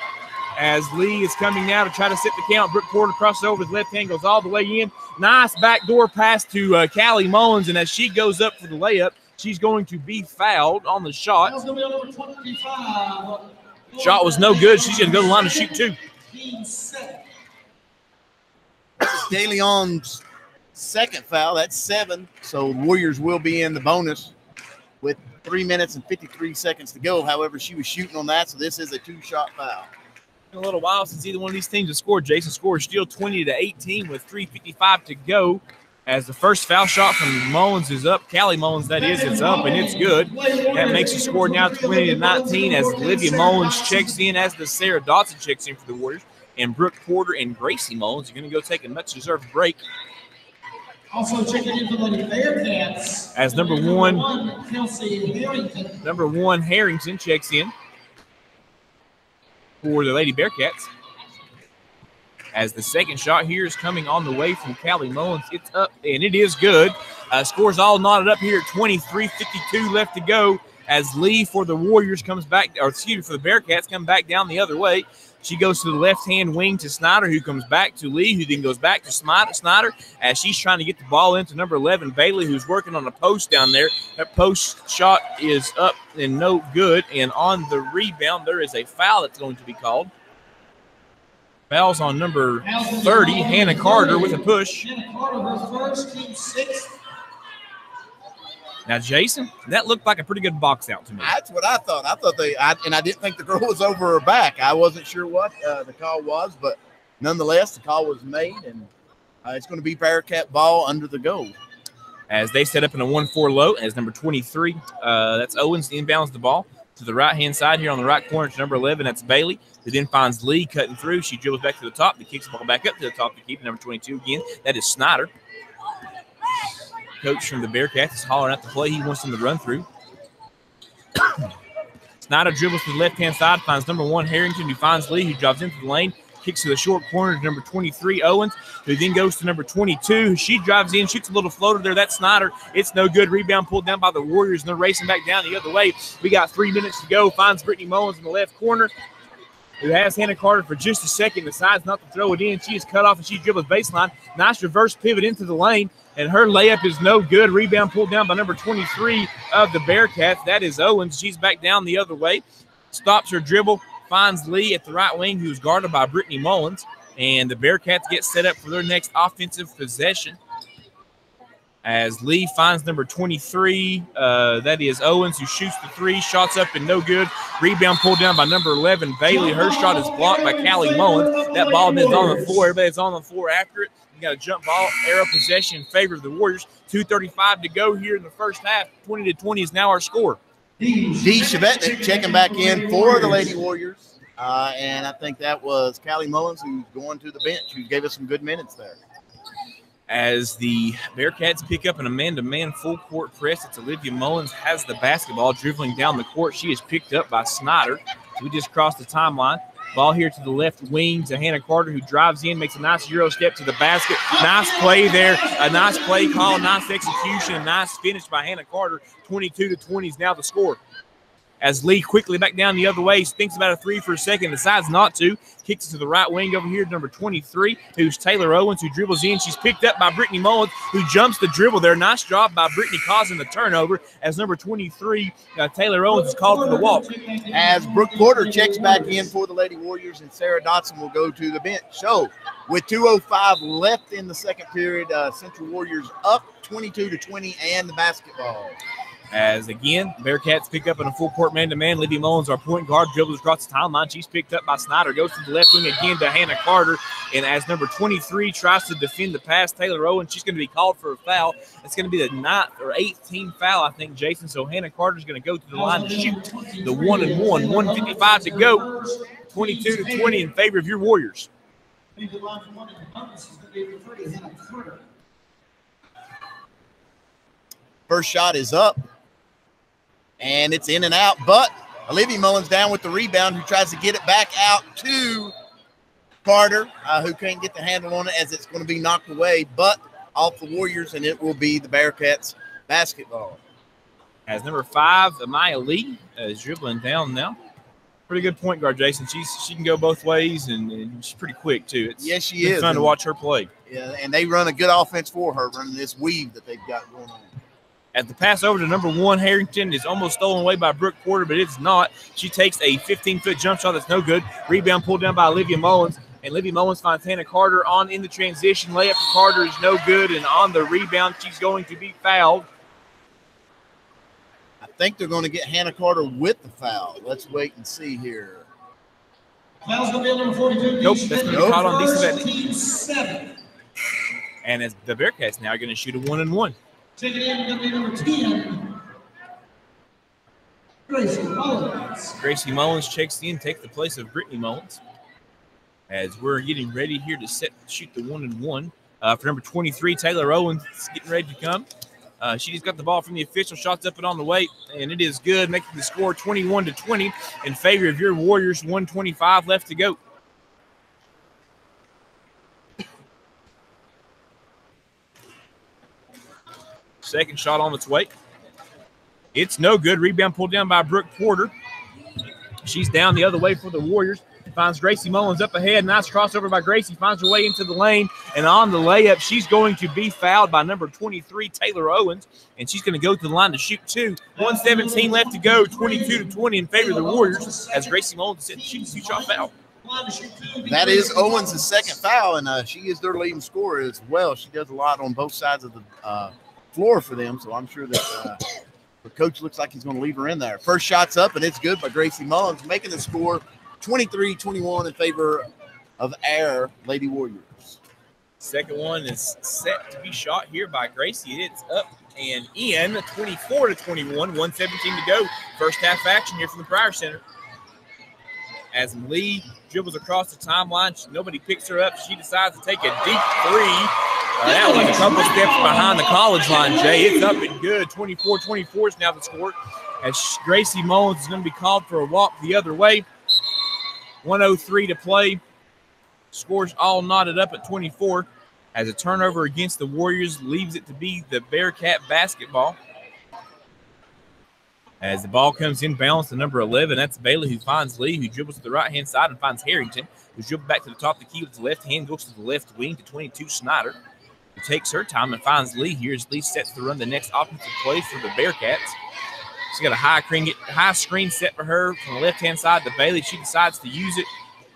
Speaker 1: as Lee is coming now to try to set the count. Brooke Porter crosses over his left hand, goes all the way in. Nice backdoor pass to Callie Mullins, and as she goes up for the layup, she's going to be fouled on the shot. Shot was no good. She's going to go to the line to shoot two.
Speaker 2: DeLeon's second foul. That's 7. So Warriors will be in the bonus with 3 minutes and 53 seconds to go. However, she was shooting on that, so this is a 2-shot foul.
Speaker 1: A little while since either one of these teams has scored. Jason scores still 20-18 with 3:55 to go. As the first foul shot from Mullins is up, Callie Mullins, that is, it's up and it's good. That makes the score now 20-19 as Olivia Mullins checks in, as does Sarah Dotson checks in for the Warriors. And Brooke Porter and Gracie Mullins are going to go take a much-deserved break.
Speaker 3: Also checking in for the Bearcats.
Speaker 1: As number one Harrington checks in for the Lady Bearcats. As the second shot here is coming on the way from Callie Mullins. It's up, and it is good. Scores all knotted up here at 23:52 left to go as Lee for the Warriors comes back, or excuse me, for the Bearcats come back down the other way. She goes to the left-hand wing to Snyder, who comes back to Lee, who then goes back to Snyder as she's trying to get the ball into number 11, Bailey, who's working on a post down there. That post shot is up and no good, and on the rebound, there is a foul that's going to be called. Foul's on number 30, Hannah Carter, with a push.
Speaker 3: Hannah Carter, her first, team 6.
Speaker 1: Now, Jason, that looked like a pretty good box out to me.
Speaker 2: That's what I thought. I didn't think the girl was over her back. I wasn't sure what the call was, but nonetheless, the call was made, and it's going to be Bearcat ball under the goal.
Speaker 1: As they set up in a 1-4 low, as number 23, that's Owens, inbounds the ball to the right-hand side here on the right corner to number 11, that's Bailey, who then finds Lee cutting through. She dribbles back to the top, but kicks the ball back up to the top to keep number 22 again. That is Snyder. Coach from the Bearcats is hollering out the play he wants them to run through. Snyder dribbles to the left-hand side, finds number 1 Harrington, who finds Lee, who drives into the lane, kicks to the short corner to number 23 Owens, who then goes to number 22. She drives in, shoots a little floater there. That's Snyder. It's no good. Rebound pulled down by the Warriors, and they're racing back down the other way. We got 3 minutes to go. Finds Brittany Mullins in the left corner, who has Hannah Carter for just a second, decides not to throw it in. She is cut off, and she dribbles baseline. Nice reverse pivot into the lane, and her layup is no good. Rebound pulled down by number 23 of the Bearcats. That is Owens. She's back down the other way. Stops her dribble, finds Lee at the right wing, who's guarded by Brittany Mullins. And the Bearcats get set up for their next offensive possession. As Lee finds number 23, that is Owens, who shoots the 3, shots up and no good. Rebound pulled down by number 11, Bailey. Her shot is blocked by Callie Mullins. That ball is on the floor. Everybody's on the floor after it. You got a jump ball, arrow possession in favor of the Warriors. 2:35 to go here in the first half. 20-20 is now our score.
Speaker 2: Dee Chevetnik checking back in for the Lady Warriors. And I think that was Callie Mullins, who's going to the bench, who gave us some good minutes there.
Speaker 1: As the Bearcats pick up an a man-to-man full court press, it's Olivia Mullins has the basketball dribbling down the court. She is picked up by Snyder. We just crossed the timeline. Ball here to the left wing to Hannah Carter, who drives in, makes a nice Euro step to the basket. Nice play there. A nice play call, nice execution, a nice finish by Hannah Carter. 22-20 is now the score. As Lee quickly back down the other way, thinks about a 3 for a second, decides not to. Kicks it to the right wing over here to number 23, who's Taylor Owens, who dribbles in. She's picked up by Brittany Mullins, who jumps the dribble there. Nice job by Brittany causing the turnover as number 23, Taylor Owens, is called for the walk.
Speaker 2: As Brooke Porter checks back in for the Lady Warriors, and Sarah Dotson will go to the bench. So with 2:05 left in the second period, Central Warriors up 22-20 and the basketball.
Speaker 1: As again, Bearcats pick up in a full court man-to-man. Livy Mullins, our point guard, dribbles across the timeline. She's picked up by Snyder. Goes to the left wing again to Hannah Carter. And as number 23 tries to defend the pass, Taylor Owen, she's going to be called for a foul. It's going to be the 9th or 8th team foul, I think, Jason. So Hannah Carter's going to go to the line to shoot the 1-and-1. 1:55 to go. 22-20 in favor of your Warriors.
Speaker 2: First shot is up. And it's in and out, but Olivia Mullins down with the rebound, who tries to get it back out to Carter, who can't get the handle on it as it's going to be knocked away, but off the Warriors, and it will be the Bearcats basketball.
Speaker 1: As number 5, Amaya Lee, is dribbling down now. Pretty good point guard, Jason. She can go both ways, and she's pretty quick, too.
Speaker 2: Yes, she is.
Speaker 1: It's fun to watch her play.
Speaker 2: Yeah, and they run a good offense for her, running this weave that they've got going on.
Speaker 1: As the pass over to number 1, Harrington, is almost stolen away by Brooke Porter, but it's not. She takes a 15-foot jump shot that's no good. Rebound pulled down by Olivia Mullins, and Olivia Mullins finds Hannah Carter on in the transition. Layup for Carter is no good, and on the rebound, she's going to be fouled.
Speaker 2: I think they're going to get Hannah Carter with the foul. Let's wait and see here.
Speaker 3: Foul's going to be on number 42.
Speaker 1: Nope, that's going to be caught on Deesa
Speaker 3: Team 7.
Speaker 1: And as the Bearcats now are going to shoot a 1-and-1.
Speaker 3: Taking in going to be number 10, Gracie Mullins.
Speaker 1: Gracie Mullins checks in, takes the place of Brittany Mullins. As we're getting ready here to shoot the 1-and-1. For number 23, Taylor Owens is getting ready to come. She just got the ball from the official, shots up and on the way, and it is good, making the score 21-20 in favor of your Warriors. 1:25 left to go. Second shot on its way. It's no good. Rebound pulled down by Brooke Porter. She's down the other way for the Warriors. Finds Gracie Mullins up ahead. Nice crossover by Gracie. Finds her way into the lane. And on the layup, she's going to be fouled by number 23, Taylor Owens. And she's going to go to the line to shoot 2. 1:17 left to go. 22-20 in favor of the Warriors as Gracie Mullins shoots a 2-shot foul.
Speaker 2: That is Owens' second foul, and she is their leading scorer as well. She does a lot on both sides of the floor for them, so I'm sure that the coach looks like he's going to leave her in there. First shot's up, and it's good by Gracie Mullins, making the score 23-21 in favor of our Lady Warriors.
Speaker 1: Second one is set to be shot here by Gracie. It's up and in, 24-21, 1:17 to go. First half action here from the Pryor Center. As Lee dribbles across the timeline, nobody picks her up. She decides to take a deep three. That was a couple steps behind the college line, Jay. It's up and good. 24-24 is now the score. As Gracie Mullins is going to be called for a walk the other way. 1:03 to play. Scores all knotted up at 24. As a turnover against the Warriors leaves it to be the Bearcat basketball. As the ball comes inbounds to number 11, that's Bailey, who finds Lee, who dribbles to the right-hand side and finds Harrington, who dribbles back to the top of the key with the left hand, goes to the left wing to 22, Snyder, who takes her time and finds Lee here as Lee sets to run the next offensive play for the Bearcats. She's got a high screen set for her from the left-hand side to Bailey. She decides to use it,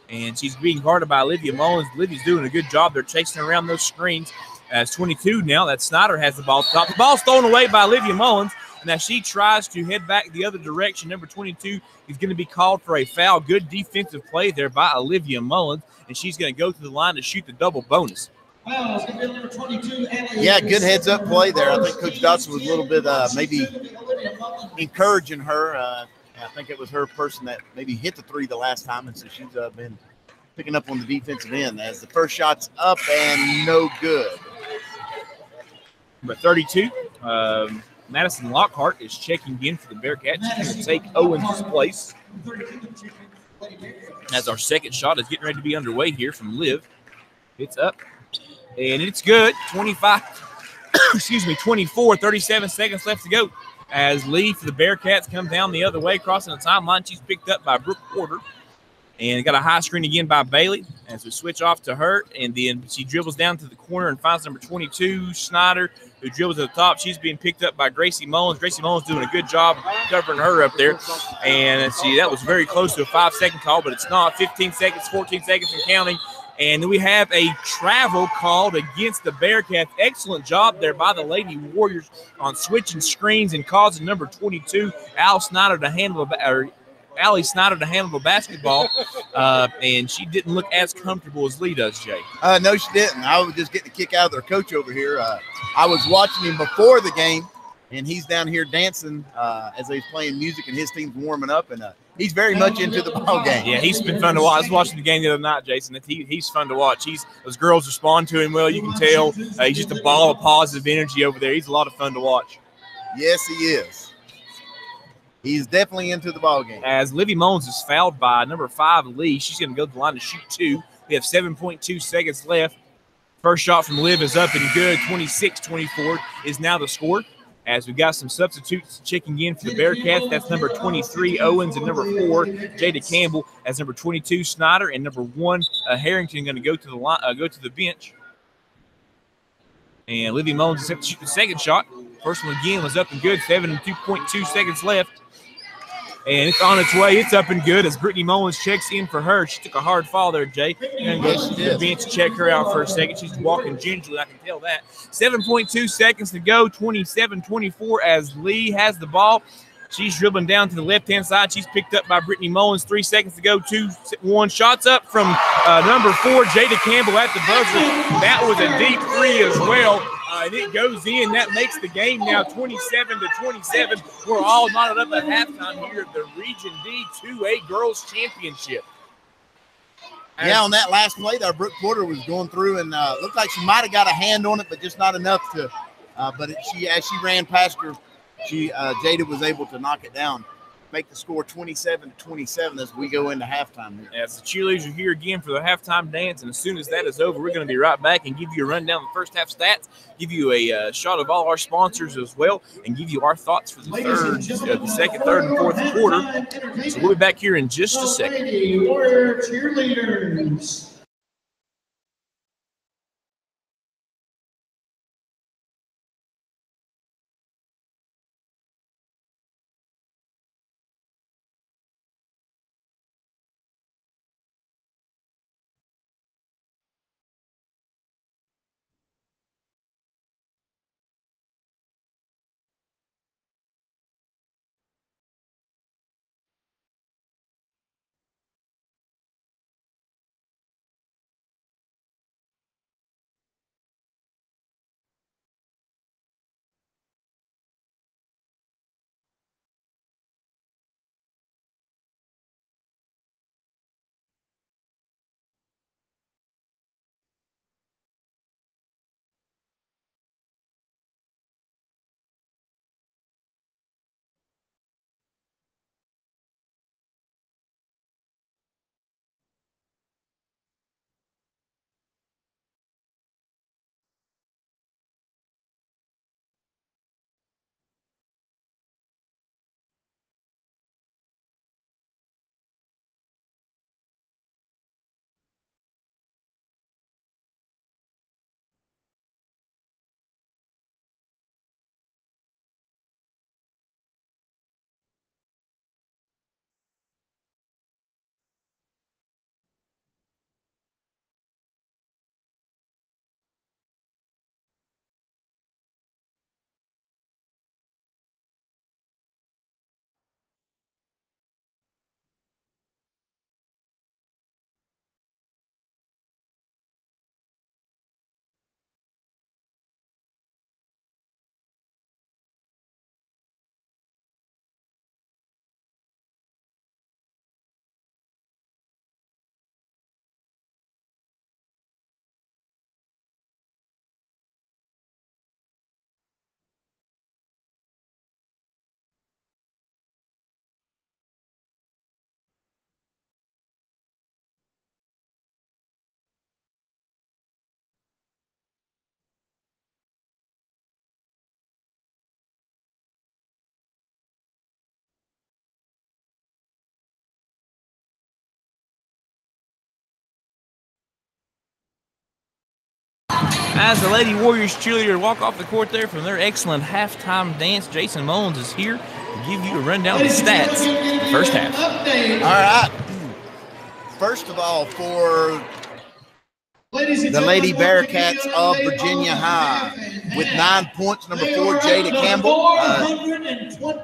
Speaker 1: and she's being guarded by Olivia Mullins. Olivia's doing a good job. They're chasing around those screens. As 22 now, that Snyder has the ball top. The ball's thrown away by Olivia Mullins. And as she tries to head back the other direction, number 22 is going to be called for a foul. Good defensive play there by Olivia Mullins, and she's going to go to the line to shoot the double bonus.
Speaker 3: Number 22,
Speaker 2: yeah, good heads-up play there. I think Coach Dotson was a little bit maybe encouraging her. I think it was her person that maybe hit the three the last time, and so she's been picking up on the defensive end as the first shot's up and no good.
Speaker 1: Number 32, Madison Lockhart is checking in for the Bearcats. She's going to take Owens' place. As our second shot is getting ready to be underway here from Liv. It's up, and it's good. 24, 37 seconds left to go. As Lee for the Bearcats come down the other way, crossing the timeline. She's picked up by Brooke Porter. And got a high screen again by Bailey as we switch off to her. And then she dribbles down to the corner and finds number 22, Snyder, who dribbles to the top. She's being picked up by Gracie Mullins. Gracie Mullins doing a good job covering her up there. And see, that was very close to a 5-second call, but it's not. 15 seconds, 14 seconds and counting. And then we have a travel called against the Bearcats. Excellent job there by the Lady Warriors on switching screens and causing number 22, Allie Snyder, to handle the basketball, and she didn't look as comfortable as Lee does, Jay.
Speaker 2: No, she didn't. I was just getting a kick out of their coach over here. I was watching him before the game, and he's down here dancing as he's playing music, and his team's warming up, and he's very much into the ball game.
Speaker 1: Yeah, he's been fun to watch. I was watching the game the other night, Jason. He's fun to watch. Those girls respond to him well. You can tell he's just a ball of positive energy over there. He's a lot of fun to watch.
Speaker 2: Yes, he is. He's definitely into the ball game.
Speaker 1: As Livy Mullins is fouled by number 5, Lee. She's going to go to the line to shoot 2. We have 7.2 seconds left. First shot from Liv is up and good. 26-24 is now the score. As we got some substitutes checking in for the Bearcats. That's number 23, Owens, and number 4, Jada Campbell. As number 22, Snyder, and number 1, Harrington, going to go to the line, go to the bench. And Livy Mullins is set to shoot the second shot. First one again was up and good. 7.2 seconds left. And it's on its way. It's up and good as Brittany Mullins checks in for her. She took a hard fall there, Jay. And goes to the bench to check her out for a second. She's walking gingerly, I can tell that. 7.2 seconds to go, 27-24 as Lee has the ball. She's dribbling down to the left-hand side. She's picked up by Brittany Mullins. 3 seconds to go, 2-1. Shots up from number 4, Jada Campbell at the buzzer. That was a deep 3 as well. And it goes in. That makes the game now 27-27. We're all knotted up at halftime here at the Region D 2A Girls Championship.
Speaker 2: Yeah, on that last play there, Brooke Porter was going through and looked like she might have got a hand on it, but just not enough to. But as she ran past her, Jada was able to knock it down, make the score 27-27 as we go into halftime here.
Speaker 1: As the cheerleaders are here again for the halftime dance, and as soon as that is over, we're going to be right back and give you a rundown of the first half stats, give you a shot of all our sponsors as well, and give you our thoughts for the second, third, and fourth quarter. So we'll be back here in just a second.
Speaker 3: Warrior cheerleaders.
Speaker 1: As the Lady Warriors cheerleader walk off the court there from their excellent halftime dance, Jason Mullins is here to give you a rundown of the stats of the first half.
Speaker 2: All right. First of all, for the Lady Bearcats of Virginia High. With 9 points, number 4, Jada Campbell.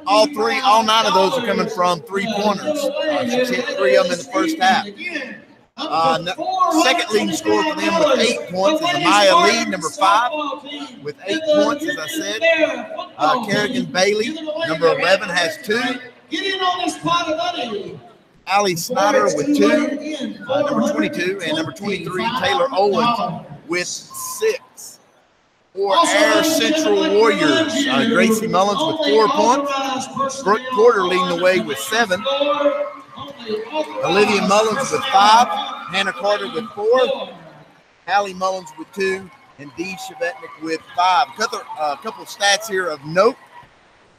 Speaker 2: All 9 of those are coming from three-pointers. She hit 3 of them in the first half. Second leading scorer for them with 8 points is Amaya Lee, number 5, with 8 points, as I said. Kerrigan Bailey, number 11, has 2. Allie Snyder with 2, number 22, and number 23, Taylor Owens with 6. For our Central Warriors, Gracie Mullins with 4 points. Brooke Porter leading the way with 7. Olivia Mullins with 5. Hannah Carter with 4. Hallie Mullins with 2. And Dee Chevetnik with 5. A couple of stats here of note.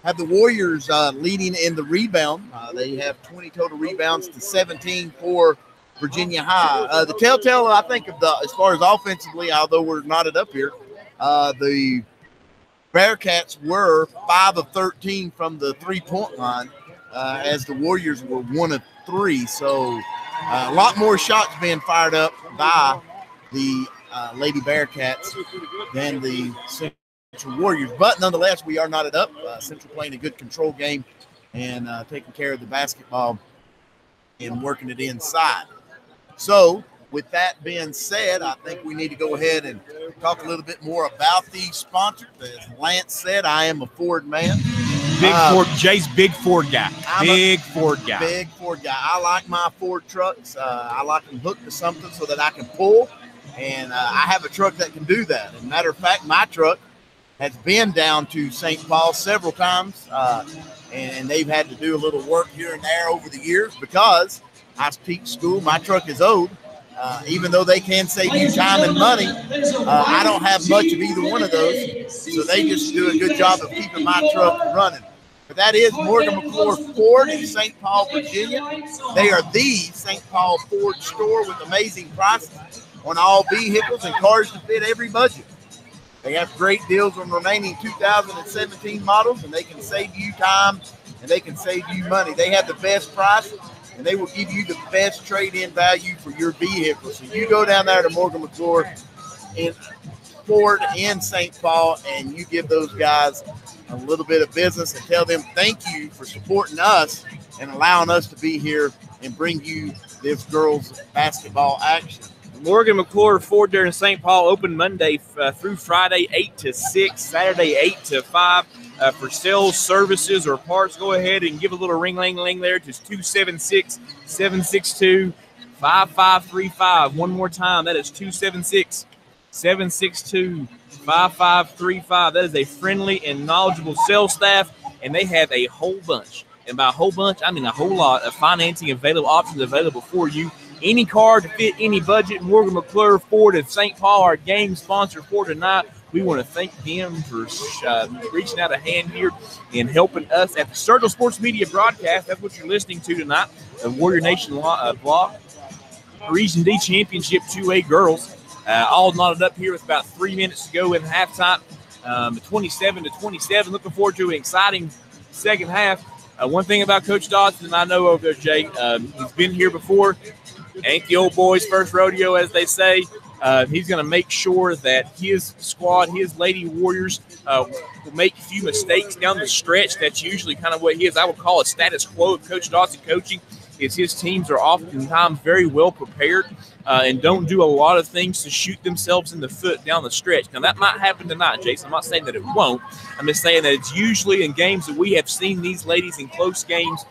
Speaker 2: Have the Warriors leading in the rebound. They have 20 total rebounds to 17 for Virginia High. The telltale, I think, as far as offensively, although we're knotted up here, the Bearcats were 5 of 13 from the three-point line, as the Warriors were 1 of 3. So a lot more shots being fired up by the Lady Bearcats than the Central Warriors. But nonetheless, we are knotted up. Central playing a good control game and taking care of the basketball and working it inside. So with that being said, I think we need to go ahead and talk a little bit more about these sponsors. As Lance said, I am a Ford man.
Speaker 1: Jay's big Ford guy. Big Ford guy.
Speaker 2: I like my Ford trucks. I like them hooked to something so that I can pull. And I have a truck that can do that. As a matter of fact, my truck has been down to St. Paul several times. And they've had to do a little work here and there over the years because I teach school. My truck is old. Even though they can save you time and money, I don't have much of either one of those. So they just do a good job of keeping my truck running. But that is Morgan McClure Ford in St. Paul, Virginia. They are the St. Paul Ford store with amazing prices on all vehicles and cars to fit every budget. They have great deals on remaining 2017 models, and they can save you time and they can save you money. They have the best price, and they will give you the best trade-in value for your vehicle. So you go down there to Morgan McClure in Ford in St. Paul, and you give those guys a little bit of business and tell them thank you for supporting us and allowing us to be here and bring you this girls' basketball action.
Speaker 1: Morgan McClure Ford there in St. Paul, open Monday through Friday, 8 to 6, Saturday, 8 to 5. For sales, services, or parts, go ahead and give a little ring-ling-ling there to 276-762-5535. One more time, that is 276-762-5535. That is a friendly and knowledgeable sales staff, and they have a whole bunch. And by a whole bunch, I mean a whole lot of financing options available for you. Any car to fit any budget. Morgan McClure Ford of St. Paul, our game sponsor for tonight. We want to thank them for reaching out a hand here and helping us at the Sturgill Sports Media broadcast. That's what you're listening to tonight, the Warrior Nation blog. Region D Championship 2A girls, all knotted up here with about 3 minutes to go in halftime, 27-27. Looking forward to an exciting second half. One thing about Coach Dodson, I know over there, Jay, he's been here before. Ain't the old boys' first rodeo, as they say. He's going to make sure that his squad, his Lady Warriors, will make a few mistakes down the stretch. That's usually kind of what he is. I would call a status quo of Coach Dodson coaching, is his teams are oftentimes very well prepared and don't do a lot of things to shoot themselves in the foot down the stretch. Now, that might happen tonight, Jason. I'm not saying that it won't. I'm just saying that it's usually in games that we have seen these ladies in close games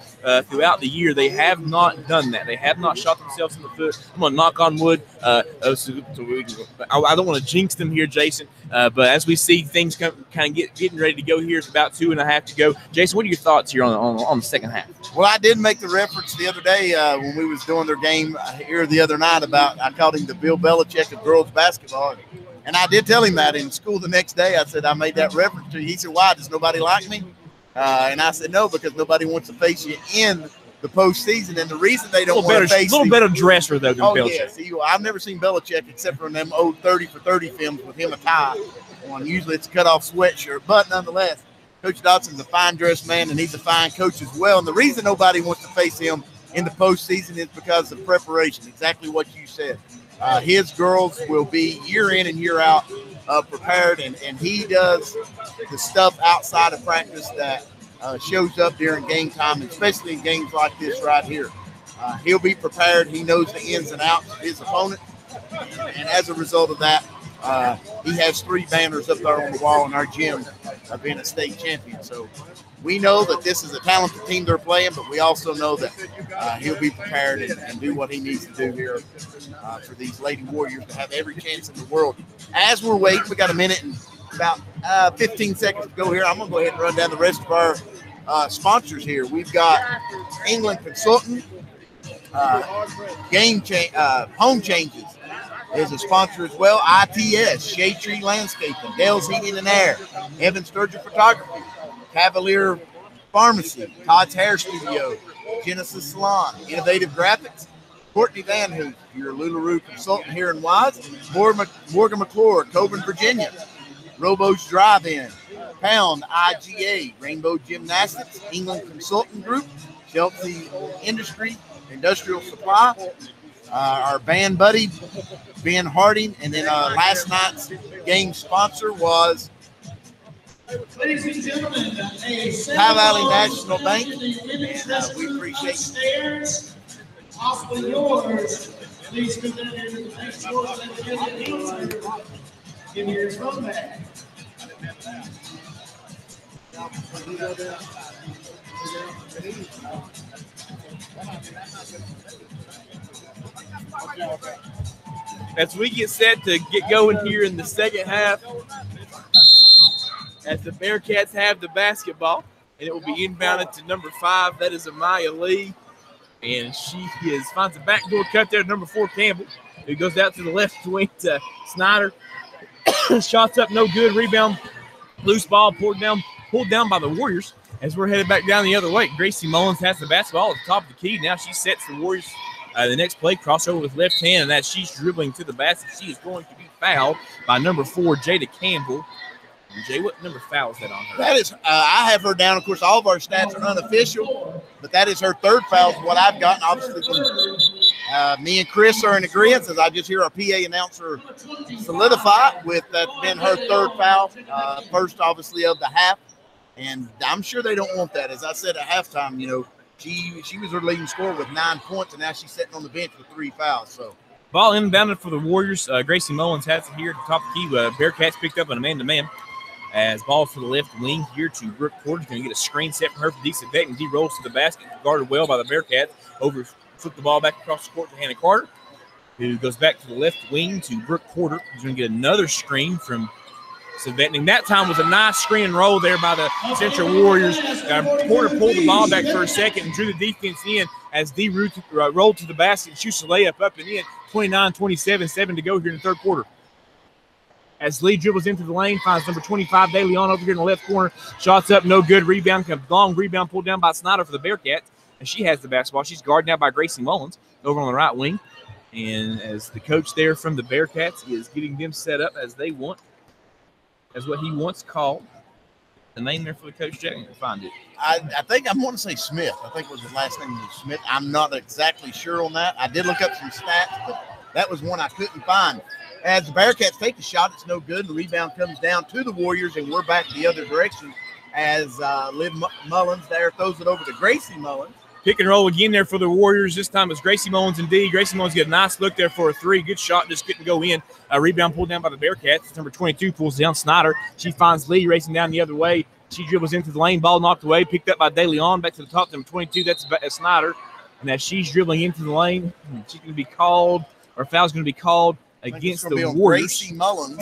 Speaker 1: throughout the year. They have not done that. They have not shot themselves in the foot. I'm going to knock on wood. I don't want to jinx them here, Jason, but as we see things kind of getting ready to go here, it's about 2.5 to go. Jason, what are your thoughts here on the second half?
Speaker 2: Well, I did make the reference the other day when we was doing their game here the other night about I called him the Bill Belichick of girls basketball. And I did tell him that in school the next day. I said, I made that reference to you. He said, why? Does nobody like me? And I said, no, because nobody wants to face you in the postseason. And the reason they don't want to face you.
Speaker 1: A little better dresser, though, than Belichick.
Speaker 2: Yes. I've never seen Belichick except for in them old 30 for 30 films with him a tie on. Usually it's a cut-off sweatshirt. But nonetheless, Coach Dodson's a fine-dressed man, and he's a fine coach as well. And the reason nobody wants to face him in the postseason is because of preparation, exactly what you said. His girls will be year in and year out prepared, and he does the stuff outside of practice that shows up during game time, especially in games like this right here. He'll be prepared. He knows the ins and outs of his opponent, and as a result of that, he has 3 banners up there on the wall in our gym of being a state champion. So we know that this is a talented team they're playing, but we also know that he'll be prepared and do what he needs to do here for these Lady Warriors to have every chance in the world. As we're waiting, we got a minute and about 15 seconds to go here. I'm going to go ahead and run down the rest of our sponsors here. We've got England Consultant, Home Changes is a sponsor as well. ITS, Shade Tree Landscaping, Dale's Heating and Air, Evan Sturgeon Photography, Cavalier Pharmacy, Todd's Hair Studio, Genesis Salon, Innovative Graphics, Courtney Van Hoot, your LuLaRoe consultant here in Wise, Morgan McClure, Coburn, Virginia, Robo's Drive-In, Pound, IGA, Rainbow Gymnastics, England Consultant Group, Chelsea Industrial Supply, our band buddy, Ben Harding, and then last night's game sponsor was
Speaker 3: Ladies and gentlemen,
Speaker 2: High Valley National Bank. We appreciate
Speaker 3: it. Possibly yours. Please come down here to the bank store and give me your phone back.
Speaker 1: As we get set to get going here in the second half, as the Bearcats have the basketball, and it will be inbounded to number 5. That is Amaya Lee, and she finds a backdoor cut there to number 4, Campbell, who goes out to the left wing to Snyder. Shots up, no good. Rebound, loose ball pulled down by the Warriors as we're headed back down the other way. Gracie Mullins has the basketball at the top of the key. Now she sets the Warriors. The next play, crossover with left hand, and that she's dribbling to the basket. She is going to be fouled by number 4, Jada Campbell. Jay, what number foul is that on her?
Speaker 2: That is, I have her down. Of course, all of our stats are unofficial, but that is her 3rd foul, what I've gotten. Obviously, from me and Chris are in agreement, as I just hear our PA announcer solidify with that being her 3rd foul, first, obviously, of the half. And I'm sure they don't want that. As I said at halftime, she was her leading scorer with 9 points, and now she's sitting on the bench with 3 fouls. So
Speaker 1: ball inbounded for the Warriors. Gracie Mullins has it here at the top of the key. Bearcats picked up on a man-to-man. As ball for the left wing here to Brooke Porter. Going to get a screen set from her for decent back, and D rolls to the basket, guarded well by the Bearcats. Flip the ball back across the court to Hannah Carter, who goes back to the left wing to Brooke Porter, who's going to get another screen from Savetnik. That time was a nice screen and roll there by the Central Warriors. Porter pulled the ball back for a second and drew the defense in as D rolled to the basket and shoots the layup up and in. 29-27, 7 to go here in the third quarter. As Lee dribbles into the lane, finds number 25, DeLeon, over here in the left corner. Shots up, no good. Rebound, long rebound pulled down by Snyder for the Bearcats. And she has the basketball. She's guarded now by Gracie Mullins over on the right wing. And as the coach there from the Bearcats is getting them set up as they want, as what he wants called. The name there for the coach, Jack, I can find it.
Speaker 2: I think I'm going to say Smith. I think was his last name was Smith. I'm not exactly sure on that. I did look up some stats, but that was one I couldn't find. As the Bearcats take the shot, it's no good. The rebound comes down to the Warriors, and we're back the other direction as Liv Mullins there throws it over to Gracie Mullins.
Speaker 1: Pick and roll again there for the Warriors. This time it's Gracie Mullins and D. Gracie Mullins get a nice look there for a 3. Good shot, just couldn't go in. A rebound pulled down by the Bearcats. Number 22 pulls down Snyder. She finds Lee racing down the other way. She dribbles into the lane, ball knocked away, picked up by DeLeon. Back to the top, number 22, that's Snyder. And as she's dribbling into the lane, she's going to be called, or foul's going to be called against the Warriors.
Speaker 2: Gracie Mullins.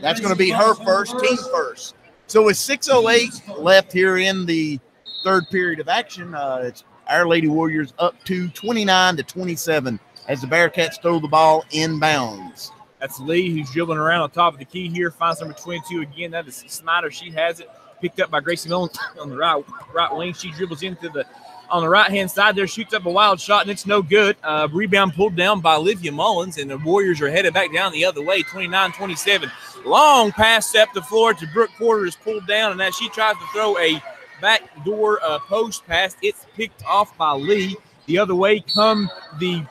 Speaker 2: That's going to be her first, team first. So with 6:08 left here in the third period of action, it's Our Lady Warriors up to 29-27 as the Bearcats throw the ball inbounds.
Speaker 1: That's Lee who's dribbling around on top of the key here. Finds number 22 again. That is Snyder. She has it picked up by Gracie Mullins on the right wing. She dribbles into on the right-hand side there, shoots up a wild shot, and it's no good. Rebound pulled down by Olivia Mullins, and the Warriors are headed back down the other way, 29-27. Long pass up the floor to Brooke Porter is pulled down, and as she tries to throw a backdoor post pass, it's picked off by Lee. The other way come the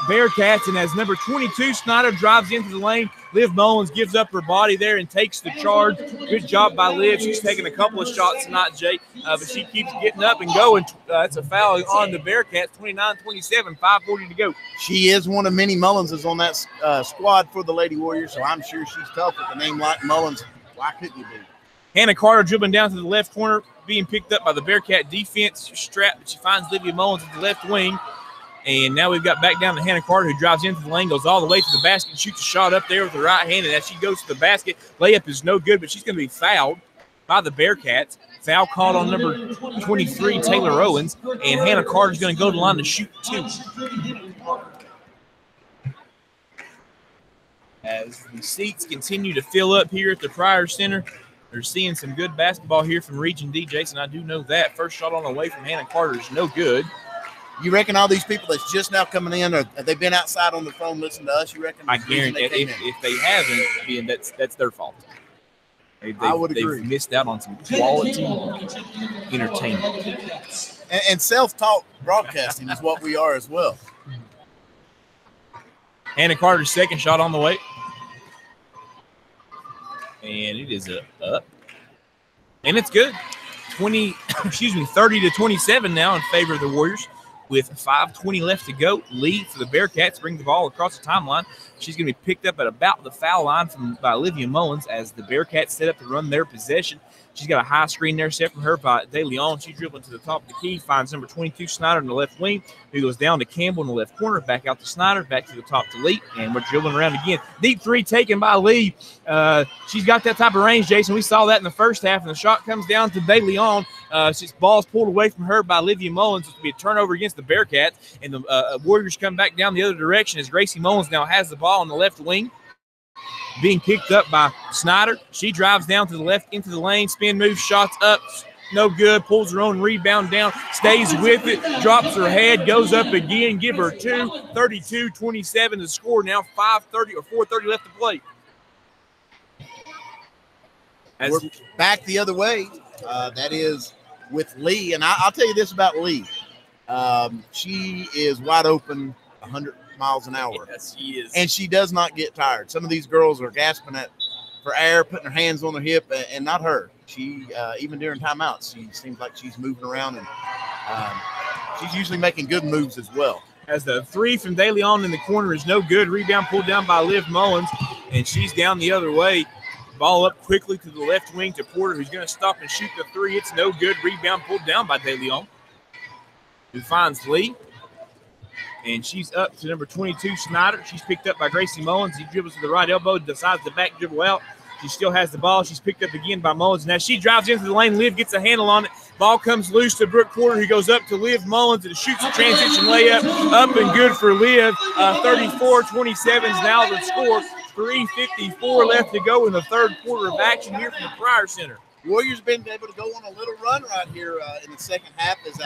Speaker 1: Bearcats, and as number 22, Snyder drives into the lane, Liv Mullins gives up her body there and takes the charge. Good job by Liv. She's taking a couple of shots tonight, Jay, but she keeps getting up and going. That's a foul on the Bearcats, 29-27, 5:40 to go.
Speaker 2: She is one of many Mullinses on that squad for the Lady Warriors, so I'm sure she's tough with a name like Mullins. Why couldn't you be?
Speaker 1: Hannah Carter dribbling down to the left corner, being picked up by the Bearcat defense. Strapped, but she finds Livia Mullins at the left wing. And now we've got back down to Hannah Carter, who drives into the lane, goes all the way to the basket, and shoots a shot up there with the right hand. And as she goes to the basket, layup is no good, but she's going to be fouled by the Bearcats. Foul called on number 23, Taylor Owens. And Hannah Carter's going to go to the line to shoot 2. As the seats continue to fill up here at the Pryor Center, they're seeing some good basketball here from Region D, Jason. I do know that. First shot on the way from Hannah Carter is no good.
Speaker 2: You reckon all these people that's just now coming in, or have they been outside on the phone listening to us? You reckon?
Speaker 1: I guarantee if they haven't, then that's their fault.
Speaker 2: I would agree.
Speaker 1: They've missed out on some quality entertainment.
Speaker 2: And self-taught broadcasting is what we are as well.
Speaker 1: Hannah Carter's second shot on the way. And it is up. And it's good. 30-27 now in favor of the Warriors. With 5:20 left to go, Lee for the Bearcats brings the ball across the timeline. She's going to be picked up at about the foul line by Olivia Mullins as the Bearcats set up to run their possession. She's got a high screen there set from her by De Leon. She's dribbling to the top of the key, finds number 22, Snyder, in the left wing, who goes down to Campbell in the left corner, back out to Snyder, back to the top to Lee, and we're dribbling around again. Deep three taken by Lee. She's got that type of range, Jason. We saw that in the first half, and the shot comes down to De Leon. Ball's pulled away from her by Olivia Mullins. It's going to be a turnover against the Bearcats, and the Warriors come back down the other direction as Gracie Mullins now has the ball on the left wing. Being picked up by Snyder. She drives down to the left into the lane, spin move, shots up, no good, pulls her own rebound down, stays with it, drops her head, goes up again, give her 2, 32-27 to score now, 4:30 left to play.
Speaker 2: We're back the other way. That is with Lee, and I'll tell you this about Lee. She is wide open 100 miles an hour.
Speaker 1: Yes, she is.
Speaker 2: And she does not get tired. Some of these girls are gasping for air, putting their hands on their hip, and not her. She, even during timeouts, she seems like she's moving around, and she's usually making good moves as well.
Speaker 1: As the three from De Leon in the corner is no good. Rebound pulled down by Liv Mullins, and she's down the other way. Ball up quickly to the left wing to Porter, who's going to stop and shoot the three. It's no good. Rebound pulled down by De Leon, who finds Lee. And she's up to number 22, Snyder. She's picked up by Gracie Mullins. He dribbles to the right elbow, decides to back dribble out. She still has the ball. She's picked up again by Mullins. Now she drives into the lane. Liv gets a handle on it. Ball comes loose to Brooke Porter, who goes up to Liv Mullins and shoots a transition layup. Up and good for Liv. 34-27 is now the score. 3:54 left to go in the third quarter of action here from the Pryor Center.
Speaker 2: Warriors been able to go on a little run right here in the second half as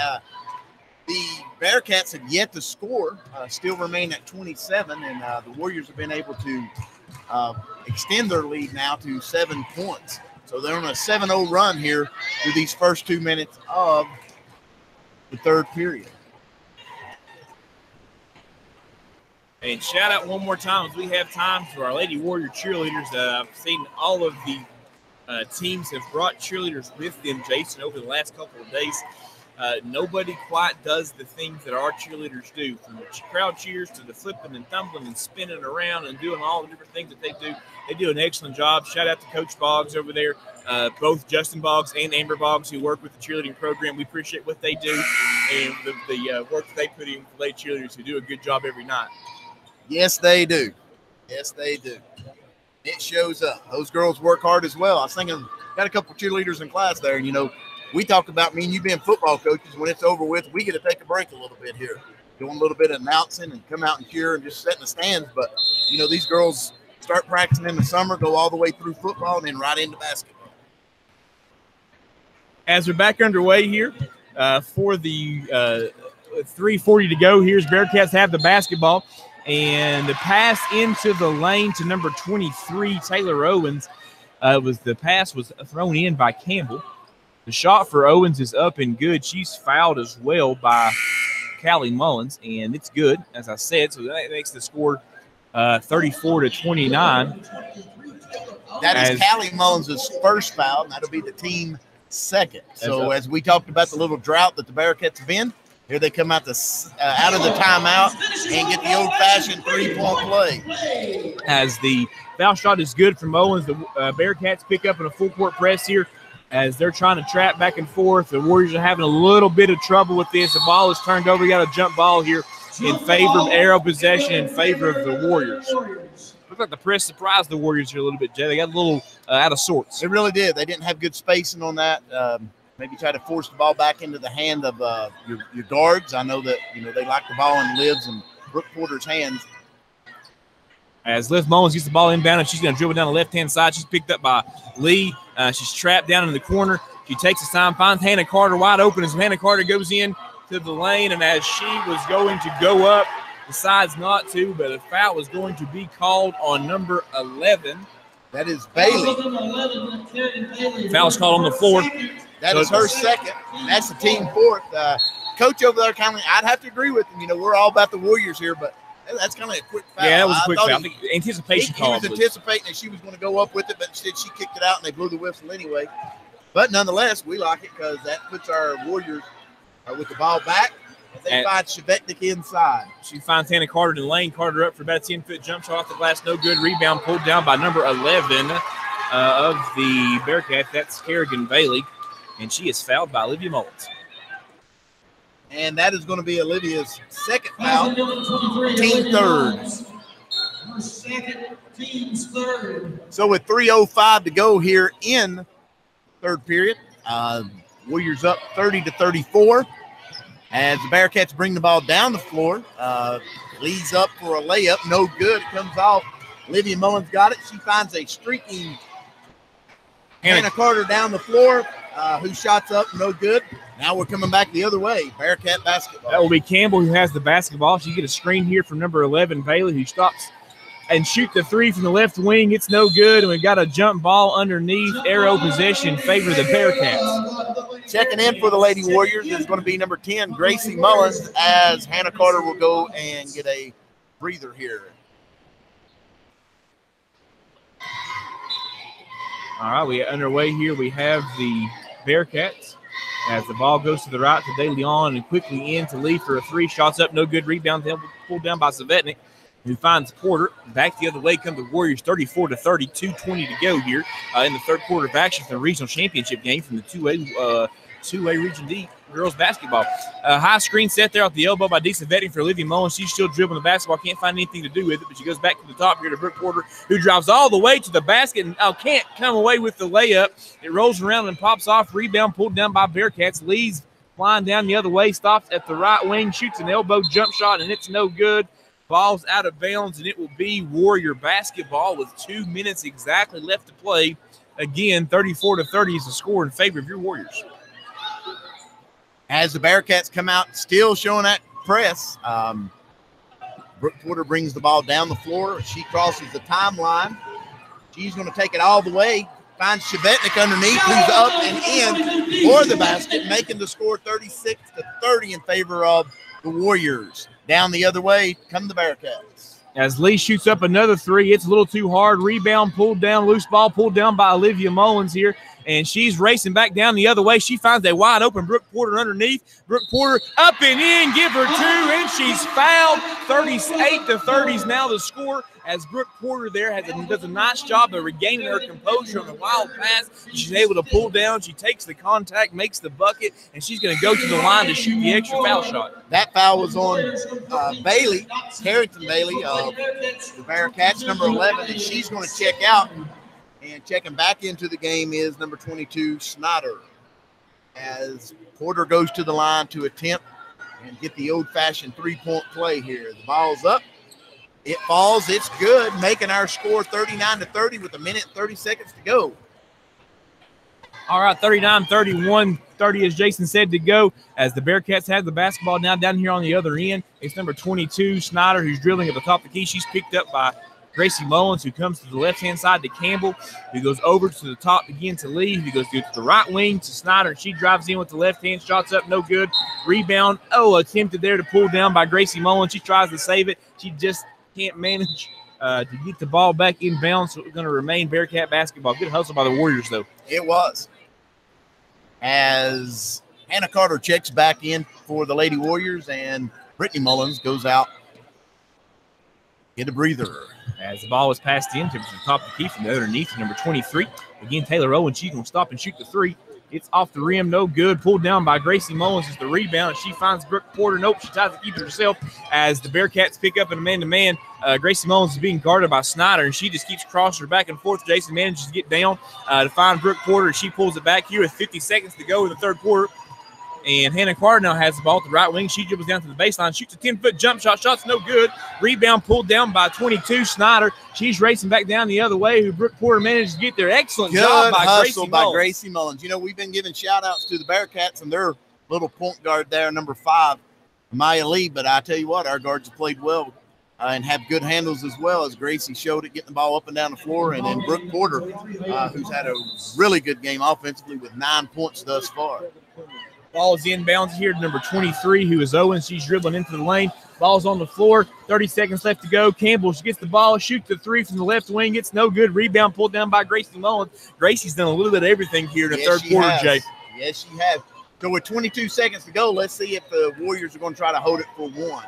Speaker 2: the Bearcats have yet to score, still remain at 27, and the Warriors have been able to extend their lead now to 7 points. So they're on a 7-0 run here through these first 2 minutes of the third period.
Speaker 1: And shout out one more time as we have time to our Lady Warrior cheerleaders. I've seen all of the teams have brought cheerleaders with them, Jason, over the last couple of days. Nobody quite does the things that our cheerleaders do, from the crowd cheers to the flipping and tumbling and spinning around and doing all the different things that they do. They do an excellent job. Shout out to Coach Boggs over there, both Justin Boggs and Amber Boggs, who work with the cheerleading program. We appreciate what they do and the work that they put in for late cheerleaders who do a good job every night.
Speaker 2: Yes, they do. Yes, they do. It shows up. Those girls work hard as well. I was thinking, got a couple of cheerleaders in class there, and, you know, we talk about me and you being football coaches. When it's over with, we get to take a break a little bit here, doing a little bit of announcing and come out and cheer and just sit in the stands. But, you know, these girls start practicing in the summer, go all the way through football, and then right into basketball.
Speaker 1: As we're back underway here for the 3:40 to go, here's Bearcats have the basketball. And the pass into the lane to number 23, Taylor Owens. The pass was thrown in by Campbell. The shot for Owens is up and good. She's fouled as well by Callie Mullins, and it's good, as I said. So that makes the score 34-29.
Speaker 2: That is Callie Mullins' first foul, and that'll be the team second. So as we talked about the little drought that the Bearcats have been, here they come out of the timeout and get the old-fashioned three-point play.
Speaker 1: As the foul shot is good for Mullins, the Bearcats pick up in a full-court press here as they're trying to trap back and forth. The Warriors are having a little bit of trouble with this. The ball is turned over. We got a jump ball here in favor of arrow possession, in favor of the Warriors. Looks like the press surprised the Warriors here a little bit, Jay. They got a little out of sorts.
Speaker 2: They really did. They didn't have good spacing on that. Maybe try to force the ball back into the hand of your guards. I know that they like the ball in Liv's and Brooke Porter's hands.
Speaker 1: As Liv Mullins gets the ball inbound, and she's going to dribble down the left-hand side. She's picked up by Lee. She's trapped down in the corner. She takes his time, finds Hannah Carter wide open as Hannah Carter goes in to the lane, and as she was going to go up, decides not to, but a foul is going to be called on number 11.
Speaker 2: That is Bailey.
Speaker 1: Foul's called on the floor.
Speaker 2: That is her second. That's the team fourth. Coach over there I'd have to agree with him. We're all about the Warriors here, but that's kind of a quick foul.
Speaker 1: Yeah, that was a quick foul. I think anticipation call.
Speaker 2: He was anticipating that she was going to go up with it, but instead she kicked it out, and they blew the whistle anyway. But nonetheless, we like it because that puts our Warriors with the ball back. They find Shvetnik inside. She
Speaker 1: finds Hannah Carter in the lane. Carter up for about a 10-foot jump shot off the glass. No good. Rebound pulled down by number 11 of the Bearcats. That's Kerrigan Bailey, and she is fouled by Olivia Mullins.
Speaker 2: And that is going to be Olivia's second foul. Team third.
Speaker 3: Her second, team's third.
Speaker 2: So with 3:05 to go here in third period, Warriors up 30-34. As the Bearcats bring the ball down the floor, leads up for a layup, no good. It comes off. Olivia Mullins got it. She finds a streaking Hannah Carter down the floor, who shots up, no good. Now we're coming back the other way. Bearcat basketball.
Speaker 1: That will be Campbell who has the basketball. She get a screen here from number 11, Bailey, who stops and shoot the three from the left wing. It's no good, and we got a jump ball underneath. Arrow possession in favor of the Bearcats.
Speaker 2: Checking in for the Lady Warriors is going to be number 10, Gracie Mullins, as Hannah Carter will go and get a breather here.
Speaker 1: All right, we are underway here. We have the Bearcats as the ball goes to the right to De Leon and quickly in to Lee for a three. Shots up, no good. Rebound pulled down by Shvetnik, who finds Porter. Back the other way come the Warriors, 34-32, 20 to go here in the third quarter of action for the regional championship game from the 2A Region D girls basketball. High screen set there off the elbow by Disa Vetting for Olivia Mullins. She's still dribbling the basketball, can't find anything to do with it, but she goes back to the top here to Brooke Porter, who drives all the way to the basket and can't come away with the layup. It rolls around and pops off. Rebound pulled down by Bearcats. Lee's flying down the other way, stops at the right wing, shoots an elbow jump shot, and it's no good. Ball's out of bounds, and it will be Warrior basketball with 2 minutes exactly left to play. Again, 34-30 is the score in favor of your Warriors.
Speaker 2: As the Bearcats come out, still showing that press, Brooke Porter brings the ball down the floor. She crosses the timeline. She's going to take it all the way. Finds Shvetnik underneath, who's up and in for the basket, making the score 36-30 in favor of the Warriors. Down the other way come the Bearcats.
Speaker 1: As Lee shoots up another three, it's a little too hard. Rebound pulled down, loose ball pulled down by Olivia Mullins here, and she's racing back down the other way. She finds a wide open Brooke Porter underneath. Brooke Porter up and in, give her two, and she's fouled. 38-30 is now the score, as Brooke Porter there does a nice job of regaining her composure on the wild pass. She's able to pull down. She takes the contact, makes the bucket, and she's going to go to the line to shoot the extra foul shot.
Speaker 2: That foul was on Bailey, Carrington Bailey, the Bearcats, number 11, and she's going to check out. And checking back into the game is number 22, Snyder, as Porter goes to the line to attempt and get the old-fashioned three-point play here. The ball's up. It falls. It's good, making our score 39-30 with 1 minute and 30 seconds to go.
Speaker 1: All right, 39-31, 30, as Jason said, to go, as the Bearcats have the basketball now down here on the other end. It's number 22, Snyder, who's dribbling at the top of the key. She's picked up by Gracie Mullins, who comes to the left-hand side to Campbell, who goes over to the top again to Lee, who goes to the right wing to Snyder. She drives in with the left hand, shots up, no good. Rebound, attempted there to pull down by Gracie Mullins. She tries to save it. She just can't manage to get the ball back inbounds, so it's going to remain Bearcat basketball. Good hustle by the Warriors, though.
Speaker 2: It was. As Hannah Carter checks back in for the Lady Warriors, and Brittany Mullins goes out. Get a breather.
Speaker 1: As the ball was passed in to the top of the key from the underneath, number 23. Again, Taylor Owen, she's going to stop and shoot the three. It's off the rim, no good. Pulled down by Gracie Mullins is the rebound. She finds Brooke Porter. Nope, she tries to keep it herself as the Bearcats pick up in a man-to-man. Gracie Mullins is being guarded by Snyder, and she just keeps crossing her back and forth. Jason manages to get down to find Brooke Porter. She pulls it back here with 50 seconds to go in the third quarter. And Hannah Carter now has the ball at the right wing. She dribbles down to the baseline, shoots a 10-foot jump shot. Shot's no good. Rebound pulled down by 22, Snyder. She's racing back down the other way, who Brooke Porter managed to get there. Excellent job by
Speaker 2: Gracie Mullins. You know, we've been giving shout-outs to the Bearcats and their little point guard there, number 5, Maya Lee. But I tell you what, our guards have played well and have good handles as well, as Gracie showed it, getting the ball up and down the floor. And then Brooke Porter, who's had a really good game offensively with 9 points thus far.
Speaker 1: Ball is inbounds here to number 23, who is Owen. She's dribbling into the lane. Ball's on the floor. 30 seconds left to go. Campbell gets the ball, shoots the three from the left wing. It's no good. Rebound pulled down by Gracie Mullins. Gracie's done a little bit of everything here in the third quarter, Jay.
Speaker 2: Yes, she has. So with 22 seconds to go, let's see if the Warriors are going to try to hold it for one.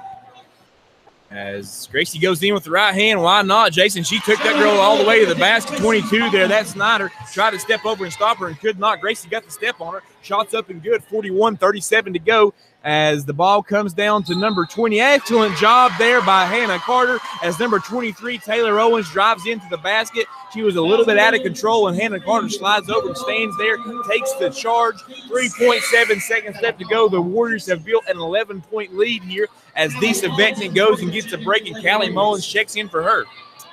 Speaker 1: As Gracie goes in with the right hand, why not, Jason? She took that girl all the way to the basket. 22 there. That's Snyder. Tried to step over and stop her and could not. Gracie got the step on her. Shots up and good. 41-37 to go as the ball comes down to number 20. Excellent job there by Hannah Carter as number 23, Taylor Owens, drives into the basket. She was a little bit out of control, and Hannah Carter slides over and stands there, takes the charge. 3.7 seconds left to go. The Warriors have built an 11-point lead here as Disa Beckman goes and gets a break, and Callie Mullins checks in for her.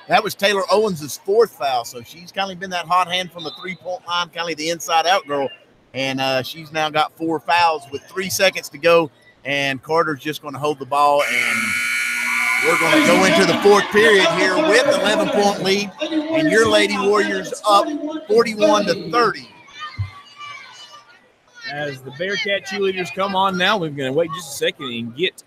Speaker 2: That was Taylor Owens' 4th foul, so she's kind of been that hot hand from the three-point line, kind of the inside-out girl. And she's now got 4 fouls with 3 seconds to go, and Carter's just going to hold the ball, and we're going to go into the 4th period here with an 11-point lead, and your Lady Warriors up 41-30.
Speaker 1: As the Bearcat cheerleaders come on now, we're going to wait just a second and get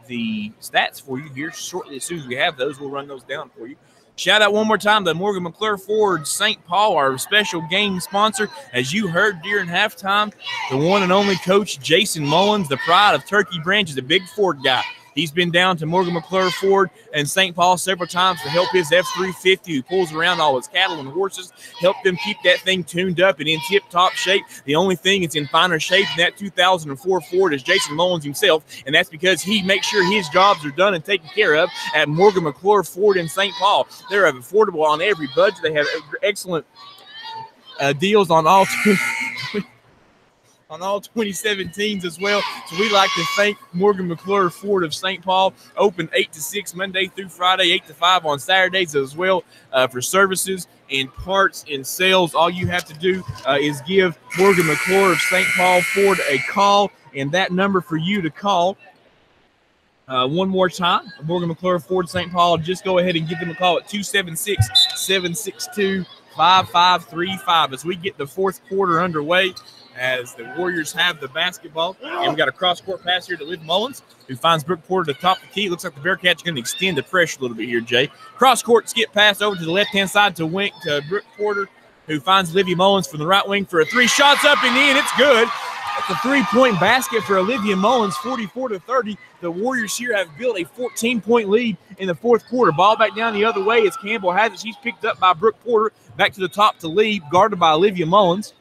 Speaker 1: the stats for you here shortly. As soon as we have those, we'll run those down for you. Shout out one more time to Morgan McClure Ford St. Paul, our special game sponsor. As you heard during halftime, the one and only coach, Jason Mullins, the pride of Turkey Branch, is a big Ford guy. He's been down to Morgan McClure Ford and St. Paul several times to help his F-350, who pulls around all his cattle and horses, help them keep that thing tuned up and in tip-top shape. The only thing that's in finer shape than that 2004 Ford is Jason Mullins himself, and that's because he makes sure his jobs are done and taken care of at Morgan McClure Ford in St. Paul. They're affordable on every budget. They have excellent deals on all on all 2017s as well. So we'd like to thank Morgan McClure Ford of St. Paul, open 8 to 6 Monday through Friday, 8 to 5 on Saturdays as well for services and parts and sales. All you have to do is give Morgan McClure of St. Paul Ford a call, and that number for you to call one more time, Morgan McClure Ford St. Paul, just go ahead and give them a call at 276-762-5535 as we get the 4th quarter underway, as the Warriors have the basketball. And we got a cross-court pass here to Liv Mullins, who finds Brooke Porter to top the key. Looks like the Bearcats are going to extend the pressure a little bit here, Jay. Cross-court skip pass over to the left-hand side to Brooke Porter, who finds Olivia Mullins from the right wing for a 3. Shots up and in. It's good. That's a 3-point basket for Olivia Mullins, 44-30. The Warriors here have built a 14-point lead in the 4th quarter. Ball back down the other way as Campbell has it. She's picked up by Brooke Porter. Back to the top to lead, guarded by Olivia Mullins.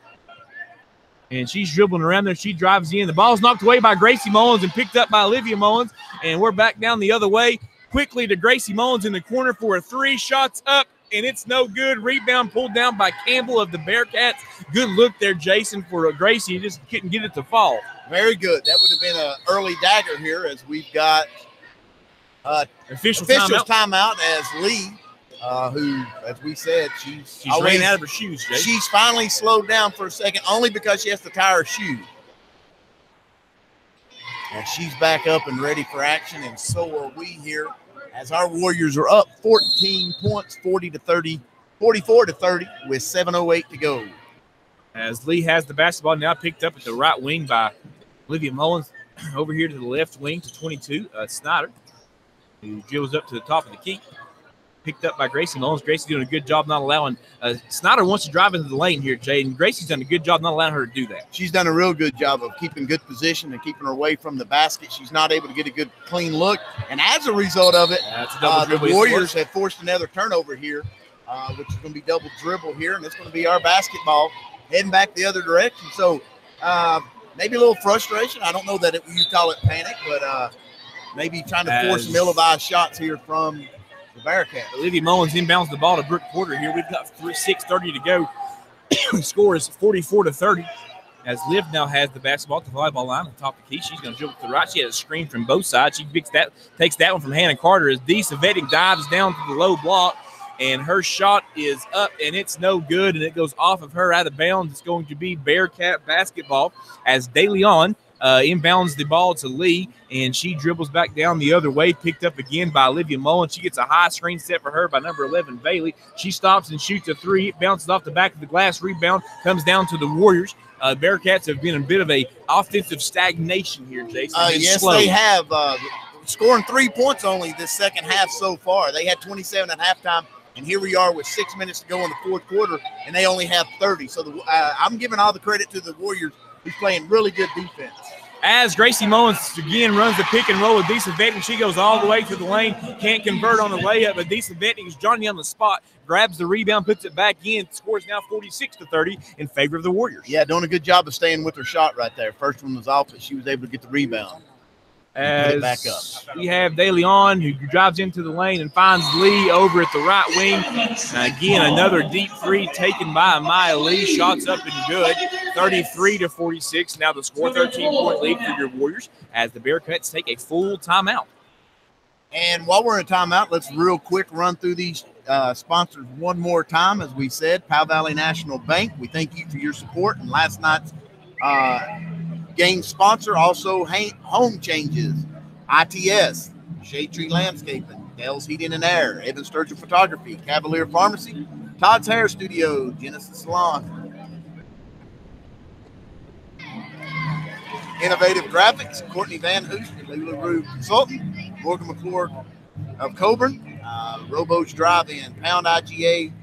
Speaker 1: And she's dribbling around there. She drives in. The ball's knocked away by Gracie Mullins and picked up by Olivia Mullins. And we're back down the other way. Quickly to Gracie Mullins in the corner for a 3. Shots up, and it's no good. Rebound pulled down by Campbell of the Bearcats. Good look there, Jason, for Gracie. He just couldn't get it to fall.
Speaker 2: Very good. That would have been an early dagger here, as we've got official timeout as Lee, who, as we said, she's
Speaker 1: ran out of her shoes, Jay.
Speaker 2: She's finally slowed down for a second, only because she has to tie her shoe. And she's back up and ready for action, and so are we here as our Warriors are up 14 points, 44 to 30, with 7:08 to go.
Speaker 1: As Lee has the basketball now picked up at the right wing by Olivia Mullins. Over here to the left wing to 22, Snyder, who dribbles up to the top of the key. Picked up by Gracie Mullins. Gracie doing a good job not allowing Snyder wants to drive into the lane here, Jay, and Gracie's done a good job not allowing her to do that.
Speaker 2: She's done a real good job of keeping good position and keeping her away from the basket. She's not able to get a good clean look, and as a result of it, the Warriors have forced another turnover here, which is going to be double dribble here, and it's going to be our basketball heading back the other direction. So maybe a little frustration. I don't know that you call it panic, but maybe trying to force some ill-advised shots here from the Bearcats.
Speaker 1: Olivia Mullins inbounds the ball to Brooke Porter here. We've got 6:30 to go. The score is 44 to 30. As Liv now has the basketball at the volleyball line on top of the key. She's going to dribble to the right. She has a screen from both sides. She takes that one from Hannah Carter as Dee Savetic dives down to the low block. And her shot is up, and it's no good, and it goes off of her out of bounds. It's going to be Bearcat basketball as DeLeon inbounds the ball to Lee, and she dribbles back down the other way, picked up again by Olivia Mullins. She gets a high screen set for her by number 11, Bailey. She stops and shoots a three. It bounces off the back of the glass. Rebound comes down to the Warriors. Bearcats have been in a bit of a offensive stagnation here, Jason.
Speaker 2: Yes, slow. They have. Scoring 3 points only this second half so far. They had 27 at halftime. And here we are with 6 minutes to go in the fourth quarter, and they only have 30. So I'm giving all the credit to the Warriors, who's playing really good defense.
Speaker 1: As Gracie Mullins again runs the pick and roll with Dee Savetic, she goes all the way to the lane, can't convert on the layup, but Dee Savetic is Johnny on the spot, grabs the rebound, puts it back in, scores now 46 to 30 in favor of the Warriors.
Speaker 2: Yeah, doing a good job of staying with her shot right there. First one was off, but she was able to get the rebound.
Speaker 1: As back up. We have DeLeon who drives into the lane and finds Lee over at the right wing. Again, another deep three taken by Amaya Lee. Shots up and good. 33 to 46. Now the score, 13-point lead for your Warriors as the Bearcats take a full timeout.
Speaker 2: And while we're in timeout, let's real quick run through these sponsors one more time. As we said, Powell Valley National Bank, we thank you for your support. And last night's game sponsor, also Home Changes, ITS, Shade Tree Landscaping, Dell's Heating and Air, Evan Sturgeon Photography, Cavalier Pharmacy, Todd's Hair Studio, Genesis Salon, Innovative Graphics, Courtney Van Hoos, LuLaRue Consultant, Morgan McClure of Coburn, Robo's Drive-In, Pound IGA,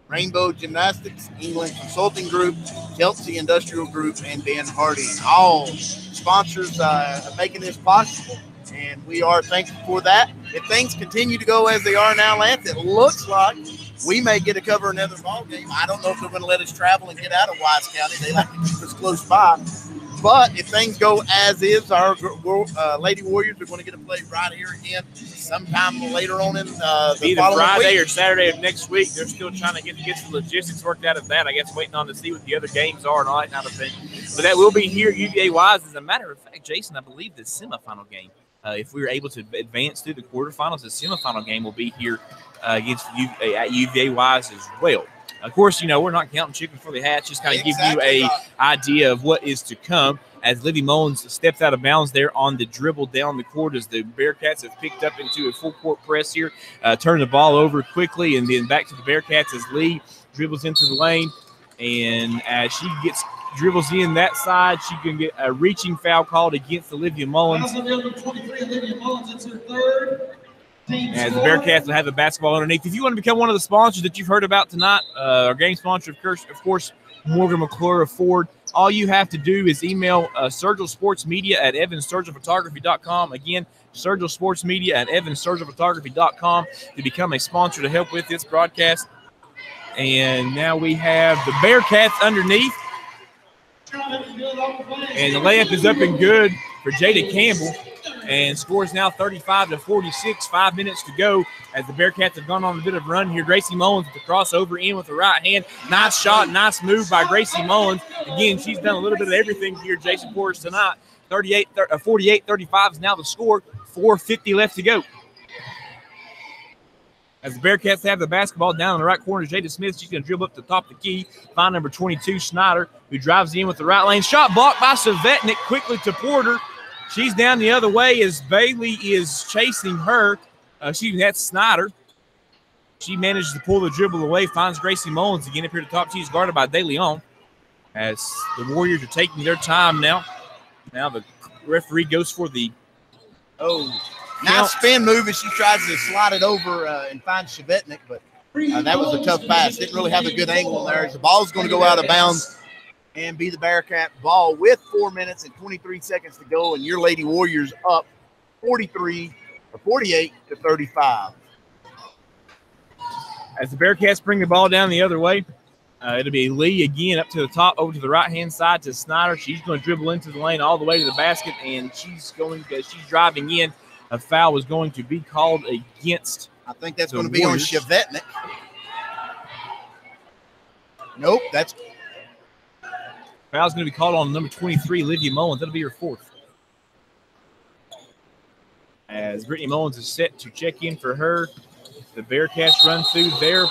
Speaker 2: Rainbow Gymnastics, England Consulting Group, Kelsey Industrial Group, and Ben Harding. All sponsors making this possible, and we are thankful for that. If things continue to go as they are now, Lance, it looks like we may get to cover another ball game. I don't know if they're going to let us travel and get out of Wise County. They like to keep us close by. But if things go as is, our Lady Warriors are going to get to play right here again sometime later on in the
Speaker 1: either
Speaker 2: following
Speaker 1: Friday
Speaker 2: week.
Speaker 1: or Saturday of next week. They're still trying to get some logistics worked out of that. I guess waiting on to see what the other games are and all that kind of thing. But that will be here at UVA Wise. As a matter of fact, Jason, I believe the semifinal game, if we were able to advance through the quarterfinals, the semifinal game will be here against at UVA Wise as well. Of course, you know, we're not counting chicken before they hatch, just kind of give you a idea of what is to come as Livy Mullins steps out of bounds there on the dribble down the court as the Bearcats have picked up into a full court press here, turn the ball over quickly, and then back to the Bearcats as Lee dribbles into the lane. And as she dribbles in that side, she can get a reaching foul called against Olivia Mullins.
Speaker 3: Olivia Mullins, it's her third.
Speaker 1: As the Bearcats will have the basketball underneath. If you want to become one of the sponsors that you've heard about tonight, our game sponsor, of course, Morgan McClure of Ford, all you have to do is email Sergil Sports Media at evansturgillphotography.com. Again, Sergil Sports Media at evansturgillphotography.com to become a sponsor to help with this broadcast. And now we have the Bearcats underneath. And the layup is up and good for Jada Campbell. And scores now 35 to 46, 5 minutes to go as the Bearcats have gone on a bit of a run here. Gracie Mullins with the crossover in with the right hand. Nice shot, nice move by Gracie Mullins. Again, she's done a little bit of everything here, Jason, for us tonight. 48-35 is now the score. 4:50 left to go. As the Bearcats have the basketball down in the right corner, Jada Smith, she's going to dribble up to the top of the key. Find number 22, Snyder, who drives in with the right lane. Shot blocked by Savetnik quickly to Porter. She's down the other way as Bailey is chasing her, That's Snyder. She manages to pull the dribble away, finds Gracie Mullins again up here at the top. She's guarded by DeLeon. As the Warriors are taking their time now. Now the referee goes for the
Speaker 2: nice spin move as she tries to slide it over and find Chevetnik, but that was a tough pass. Didn't really have a good angle in there. The ball's going to go out of bounds and be the Bearcat ball with 4 minutes and 23 seconds to go, and your Lady Warriors up 48 to 35.
Speaker 1: As the Bearcats bring the ball down the other way, it'll be Lee again up to the top, over to the right-hand side to Snyder. She's going to dribble into the lane all the way to the basket, and she's driving in. A foul was going to be called against.
Speaker 2: I think that's going to be on Chevetnik. Nope, that's.
Speaker 1: Foul's going to be called on number 23, Lydia Mullins. That'll be her fourth. As Brittany Mullins is set to check in for her, the Bearcats run through their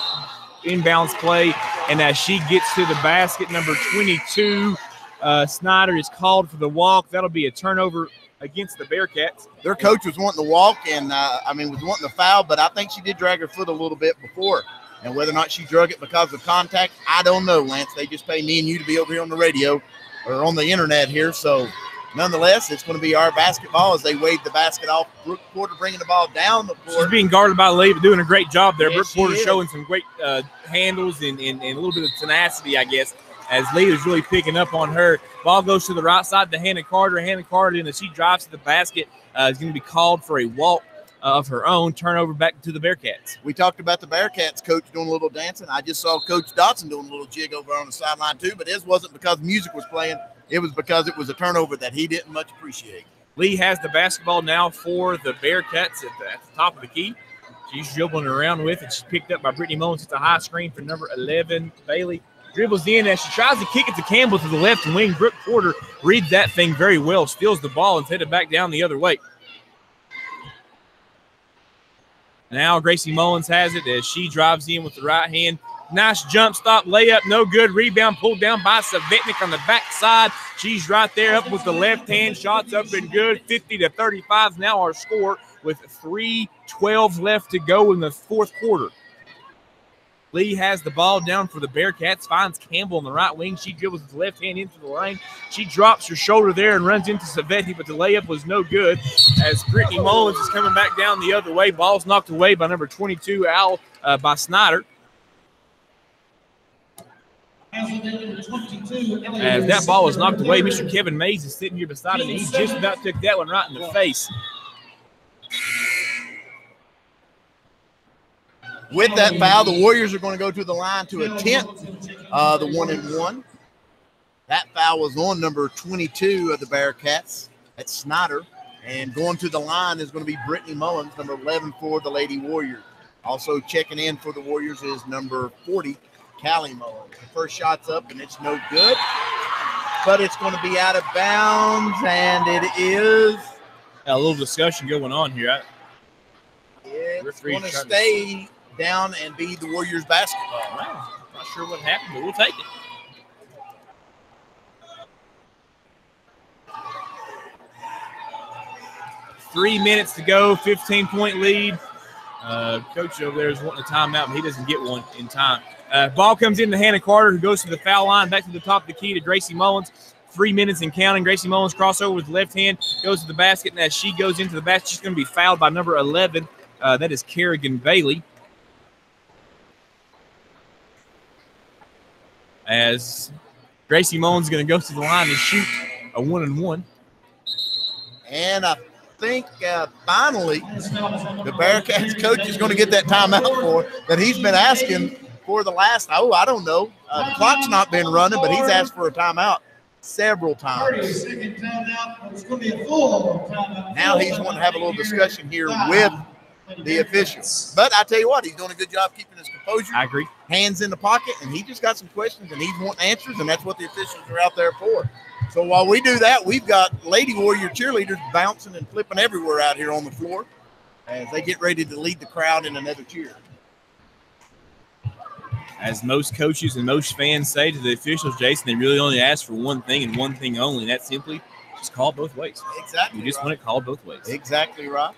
Speaker 1: inbounds play, and as she gets to the basket, number 22, Snyder is called for the walk. That'll be a turnover against the Bearcats.
Speaker 2: Their coach was wanting to walk and, was wanting to foul, but I think she did drag her foot a little bit before. And whether or not she drug it because of contact, I don't know, Lance. They just pay me and you to be over here on the radio or on the internet here. So, nonetheless, it's going to be our basketball as they wave the basket off. Brooke Porter bringing the ball down the court.
Speaker 1: She's being guarded by Lee, but doing a great job there. Brooke Porter showing some great handles and a little bit of tenacity, I guess, as Lee is really picking up on her. Ball goes to the right side to Hannah Carter. Hannah Carter, and as she drives to the basket, is going to be called for a walk of her own. Turnover back to the Bearcats.
Speaker 2: We talked about the Bearcats coach doing a little dancing. I just saw Coach Dotson doing a little jig over on the sideline too, but his wasn't because music was playing. It was because it was a turnover that he didn't much appreciate.
Speaker 1: Lee has the basketball now for the Bearcats at the top of the key. She's dribbling around with it. She's picked up by Brittany Mullins. It's a high screen for number 11, Bailey. Dribbles in as she tries to kick it to Campbell to the left wing. Brooke Porter reads that thing very well, steals the ball and headed back down the other way. Now Gracie Mullins has it as she drives in with the right hand. Nice jump stop, layup, no good. Rebound pulled down by Chevetnik on the backside. She's right there up with the left hand. Shots up and good. 50 to 35 is now our score with 3:12 left to go in the fourth quarter. Lee has the ball down for the Bearcats, finds Campbell in the right wing. She dribbles with the left hand into the lane. She drops her shoulder there and runs into Chevetnik, but the layup was no good as Brittany Mullins is coming back down the other way. Ball's knocked away by number 22, by Snyder. As that ball was knocked away, Mr. Kevin Mays is sitting here beside him, and he just about took that one right in the face.
Speaker 2: With that foul, the Warriors are going to go to the line to attempt the 1-and-1. That foul was on number 22 of the Bearcats. That's Snyder. And going to the line is going to be Brittany Mullins, number 11 for the Lady Warriors. Also checking in for the Warriors is number 40, Callie Mullins. The first shot's up, and it's no good. But it's going to be out of bounds, and it is.
Speaker 1: A little discussion going on here.
Speaker 2: It's going to stay down and be the Warriors basketball.
Speaker 1: Wow. Not sure what happened, but we'll take it. Three minutes to go, 15-point lead. Coach over there is wanting a timeout, but he doesn't get one in time. Ball comes in to Hannah Carter, who goes to the foul line, back to the top of the key to Gracie Mullins. 3 minutes and counting. Gracie Mullins crossover with the left hand, goes to the basket, and as she goes into the basket, she's going to be fouled by number 11. That is Kerrigan Bailey. As Gracie Mullins is going to go to the line and shoot a 1-and-1.
Speaker 2: And I think finally the Bearcats coach is going to get that timeout that he's been asking for the last, I don't know. The clock's not been running, but he's asked for a timeout several times.
Speaker 3: 30-second timeout. It's going to be a full timeout.
Speaker 2: Now he's wanting to have a little discussion here with the officials. But I tell you what, he's doing a good job keeping his composure.
Speaker 1: I agree.
Speaker 2: Hands in the pocket, and he just got some questions, and he's wanting answers, and that's what the officials are out there for. So while we do that, we've got Lady Warrior cheerleaders bouncing and flipping everywhere out here on the floor as they get ready to lead the crowd in another cheer.
Speaker 1: As most coaches and most fans say to the officials, Jason, they really only ask for one thing and one thing only, and that's simply just call it both ways.
Speaker 2: Exactly.
Speaker 1: You just want it called both ways.
Speaker 2: Exactly right.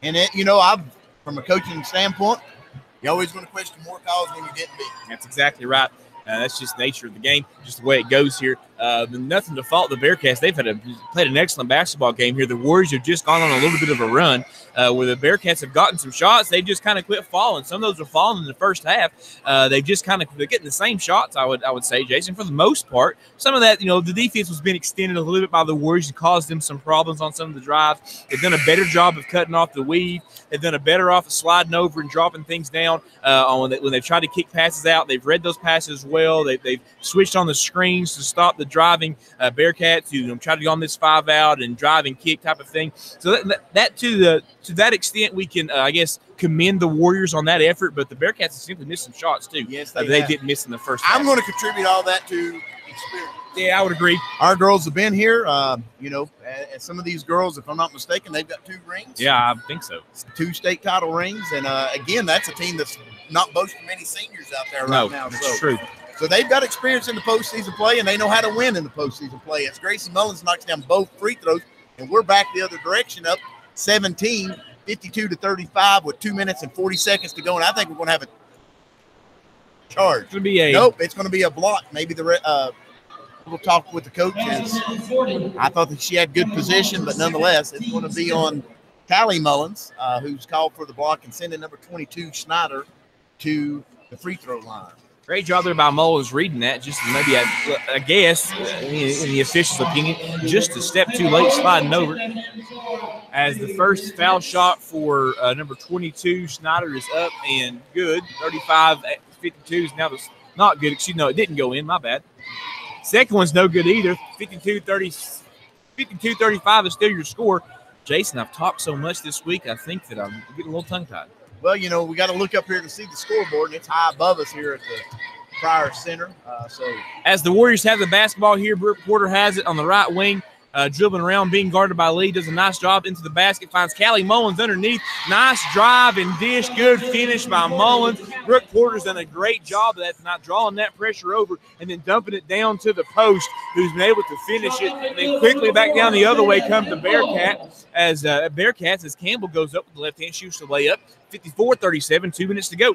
Speaker 2: And, I've from a coaching standpoint, you're always going to question more calls when you didn't beat.
Speaker 1: That's exactly right. That's just the nature of the game, just the way it goes here. Nothing to fault the Bearcats. They've played an excellent basketball game here. The Warriors have just gone on a little bit of a run where the Bearcats have gotten some shots. They've just kind of quit falling. Some of those are falling in the first half. They've just they're getting the same shots, I would say, Jason, for the most part. Some of that, the defense was being extended a little bit by the Warriors and caused them some problems on some of the drives. They've done a better job of cutting off the weave. They've done a better job of sliding over and dropping things down when they've tried to kick passes out. They've read those passes well. They've switched on the screens to stop the driving Bearcats who try to go on this 5-out and drive and kick type of thing. So that to that extent, we can, I guess, commend the Warriors on that effort. But the Bearcats have simply missed some shots too.
Speaker 2: Yes,
Speaker 1: they didn't miss in the first half.
Speaker 2: I'm going to contribute all that to experience.
Speaker 1: Yeah, I would agree.
Speaker 2: Our girls have been here. And some of these girls, if I'm not mistaken, they've got 2 rings.
Speaker 1: Yeah, I think so.
Speaker 2: 2 state title rings. And, again, that's a team that's not boasting many seniors out there right now.
Speaker 1: That's true.
Speaker 2: So they've got experience in the postseason play, and they know how to win in the postseason play. As Gracie Mullins knocks down both free throws, and we're back the other direction up 17, 52-35 with 2 minutes and 40 seconds to go. And I think we're going to have a charge.
Speaker 1: It's going to be
Speaker 2: Nope, it's going to be a block. Maybe we'll talk with the coaches. I thought that she had good position, but nonetheless, it's going to be on Callie Mullins, who's called for the block and sending number 22, Schneider, to the free throw line.
Speaker 1: Great job there by Mullins reading that. Just maybe, I guess, in the official's opinion, just a step too late sliding over. As the first foul shot for number 22, Schneider, is up and good. 35-52 is now not good. Excuse me, no, it didn't go in. My bad. Second one's no good either. 52-35 is still your score. Jason, I've talked so much this week, I think that I'm getting a little tongue-tied.
Speaker 2: Well, we got to look up here to see the scoreboard, and it's high above us here at the Pryor Center.
Speaker 1: As the Warriors have the basketball here, Brooke Porter has it on the right wing, dribbling around, being guarded by Lee. Does a nice job into the basket, finds Callie Mullins underneath. Nice drive and dish, good finish by Mullins. Brooke Porter's done a great job of that, not drawing that pressure over and then dumping it down to the post, who's been able to finish it. And then quickly back down the other way comes the Bearcats as Campbell goes up with the left hand, shoots the layup. 54-37, 2 minutes to go.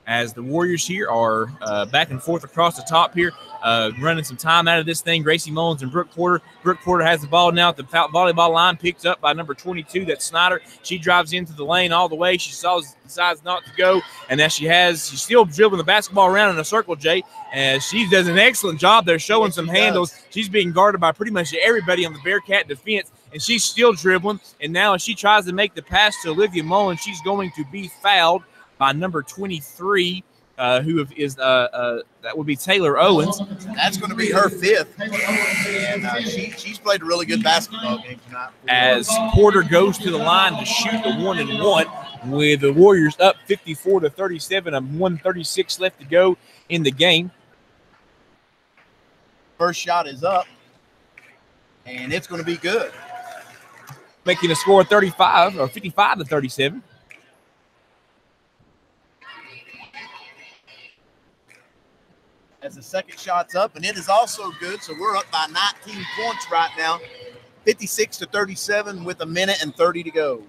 Speaker 1: As the Warriors here are back and forth across the top here, running some time out of this thing. Gracie Mullins and Brooke Porter. Brooke Porter has the ball now at the volleyball line, picked up by number 22, that's Snyder. She drives into the lane all the way. She decides not to go, and now she's still dribbling the basketball around in a circle, Jay. And she does an excellent job there showing some handles. She's being guarded by pretty much everybody on the Bearcat defense, and she's still dribbling. And now as she tries to make the pass to Olivia Mullins, she's going to be fouled by number 23, who is that would be Taylor Owens.
Speaker 2: That's going to be her 5th, and she's played a really good basketball game tonight.
Speaker 1: As Porter goes to the line to shoot the 1-and-1, with the Warriors up 54-37, and 1:36 left to go in the game.
Speaker 2: First shot is up, and it's going to be good,
Speaker 1: making a score of 55-37.
Speaker 2: As the second shot's up, and it is also good. So we're up by 19 points right now, 56-37 with 1:30 to go.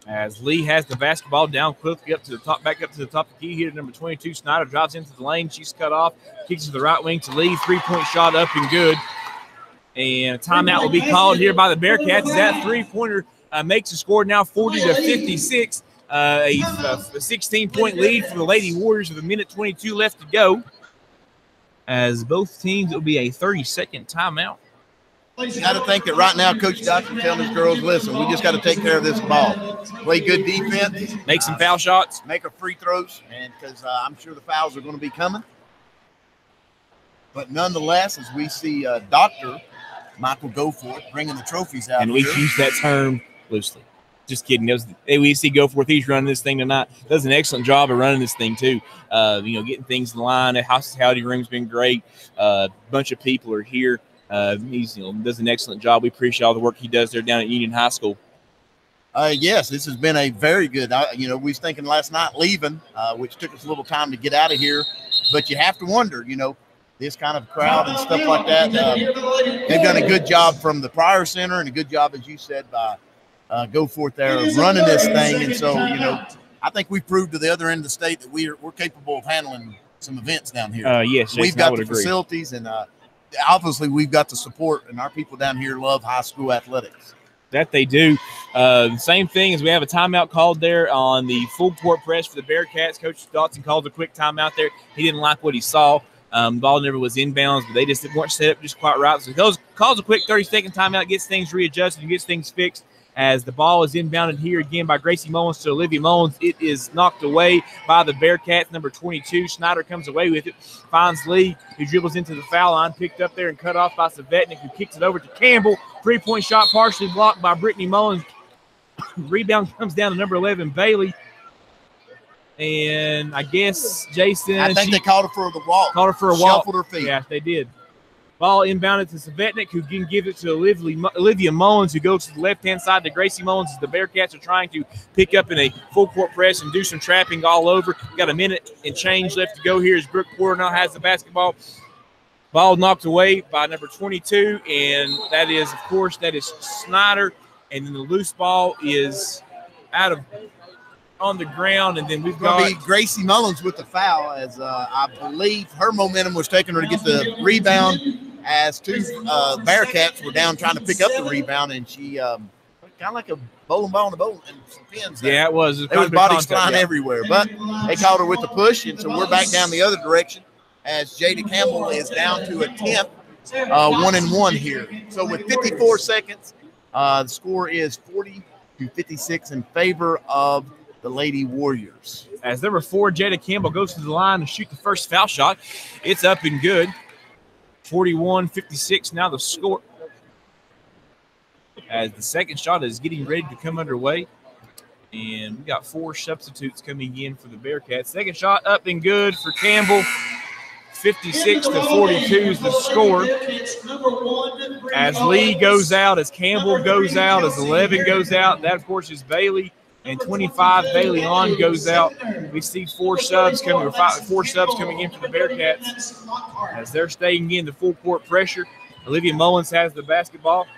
Speaker 1: As Lee has the basketball down quickly back up to the top of the key here. Number 22, Snyder drives into the lane. She's cut off, kicks to the right wing to Lee. 3-point shot up and good. And a timeout will be called here by the Bearcats. That 3-pointer makes the score now 40-56. A 16-point lead for the Lady Warriors with 1:22 left to go. As both teams, it will be a 30-second timeout.
Speaker 2: You got to think that right now, Coach Dodson telling his girls, listen, we just got to take care of this ball. Play good defense.
Speaker 1: Make some foul shots.
Speaker 2: Make our free throws, and because I'm sure the fouls are going to be coming. But nonetheless, as we see Dr. Michael Goforth bringing the trophies out.
Speaker 1: And we use that term loosely. Just kidding. We see Goforth. He's running this thing tonight. Does an excellent job of running this thing too. Getting things in line. The hospitality room's been great. Bunch of people are here. He's does an excellent job. We appreciate all the work he does there down at Union High School.
Speaker 2: Yes, this has been a very good. We was thinking last night leaving, which took us a little time to get out of here. But you have to wonder, this kind of crowd and stuff like that. They've done a good job from the Pryor Center and a good job, as you said, by go forth there of running this thing. And so, you know, I think we proved to the other end of the state that we're capable of handling some events down here.
Speaker 1: Yes, Jason,
Speaker 2: we've got the facilities, and obviously we've got the support, and our people down here love high school athletics.
Speaker 1: That they do. Same thing as we have a timeout called there on the full court press for the Bearcats. Coach Dotson calls a quick timeout there. He didn't like what he saw. The ball never was inbounds, but they just weren't set up just quite right. So he calls a quick 30-second timeout, gets things readjusted, and gets things fixed. As the ball is inbounded here again by Gracie Mullins to Olivia Mullins. It is knocked away by the Bearcats, number 22. Snyder comes away with it, finds Lee, who dribbles into the foul line, picked up there and cut off by Savetnik, who kicks it over to Campbell. Three-point shot partially blocked by Brittany Mullins. Rebound comes down to number 11, Bailey. And I guess, Jason.
Speaker 2: I think they called her for the walk.
Speaker 1: Called her for a walk.
Speaker 2: Shuffled her feet.
Speaker 1: Yeah, they did. Ball inbounded to Savetnik, who can give it to Olivia Mullins, who goes to the left-hand side to Gracie Mullins as the Bearcats are trying to pick up in a full-court press and do some trapping all over. Got a minute and change left to go here as Brooke Porter now has the basketball. Ball knocked away by number 22, and that is, of course, that is Snyder. And then the loose ball is on the ground, and then we've got
Speaker 2: Gracie Mullins with the foul, as I believe her momentum was taking her to get the rebound, as two Bearcats were down trying to pick up the rebound, and she kind of like a bowling ball in the bowl and some pins.
Speaker 1: Yeah, it was.
Speaker 2: There was bodies flying everywhere, but they called her with the push, and so we're back down the other direction as Jada Campbell is down to a 10th, 1-1 here. So with 54 seconds, the score is 40-56 in favor of the Lady Warriors.
Speaker 1: As number 4, Jada Campbell goes to the line to shoot the first foul shot. It's up and good. 41-56 now the score. As the second shot is getting ready to come underway. And we got 4 substitutes coming in for the Bearcats. Second shot up and good for Campbell. 56-42 is the score. As Lee goes out, as Campbell goes out, as 11 goes out, that of course is Bailey. And 25, Bailey on goes out. We see 4 subs coming in for the Bearcats as they're staying in the full court pressure. Olivia Mullins has the basketball.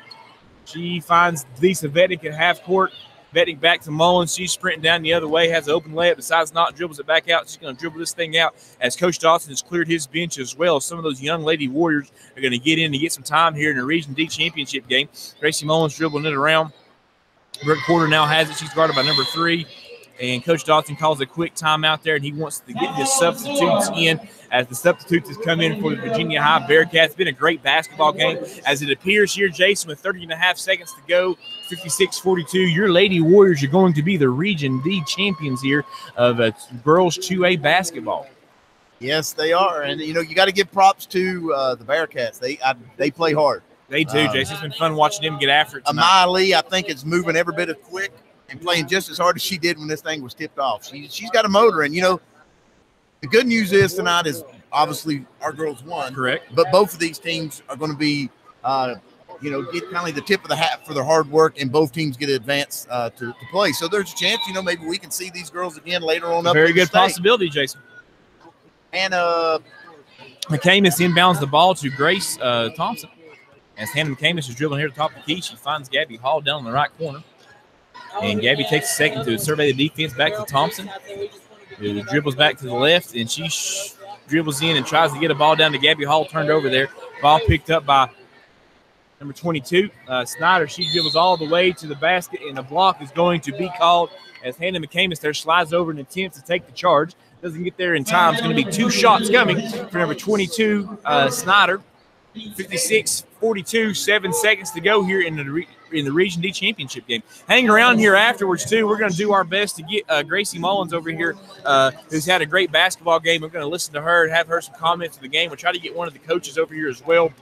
Speaker 1: She finds Lisa Vetnick at half court. Vetnick back to Mullins. She's sprinting down the other way, has an open layup, decides not, dribbles it back out. She's going to dribble this thing out as Coach Dawson has cleared his bench as well. Some of those young Lady Warriors are going to get in to get some time here in the Region D championship game. Gracie Mullins dribbling it around. Brooke Porter now has it. She's guarded by number 3. And Coach Dawson calls a quick timeout there, and he wants to get his substitutes in as the substitutes have come in for the Virginia High Bearcats. It's been a great basketball game. As it appears here, Jason, with 30.5 seconds to go, 56-42, your Lady Warriors are going to be the Region D champions here of girls 2A basketball.
Speaker 2: Yes, they are. And, you know, you got to give props to the Bearcats. They play hard.
Speaker 1: They do, Jason. It's been fun watching them get after it tonight.
Speaker 2: Amaya Lee, I think, is moving every bit as quick and playing just as hard as she did when this thing was tipped off. She's got a motor. And, you know, the good news is tonight is obviously our girls won.
Speaker 1: Correct.
Speaker 2: But both of these teams are going to be, you know, get kind of the tip of the hat for their hard work, and both teams get to advance to play. So there's a chance, you know, maybe we can see these girls again later on up.
Speaker 1: Very good possibility, Jason.
Speaker 2: And
Speaker 1: McCamus inbounds the ball to Grace Thompson. As Hannah McCamus is dribbling here at the top of the key, she finds Gabby Hall down in the right corner. And Gabby takes a second to survey the defense back to Thompson. Who dribbles back to the left, and she dribbles in and tries to get a ball down to Gabby Hall, turned over there. Ball picked up by number 22, Snyder. She dribbles all the way to the basket, and the block is going to be called as Hannah McCamus there slides over and attempts to take the charge. Doesn't get there in time. It's going to be 2 shots coming for number 22, Snyder. 56-42, 7 seconds to go here in the Region D championship game. Hang around here afterwards, too. We're going to do our best to get Gracie Mullins over here, who's had a great basketball game. We're going to listen to her and have her some comments of the game. We'll try to get one of the coaches over here as well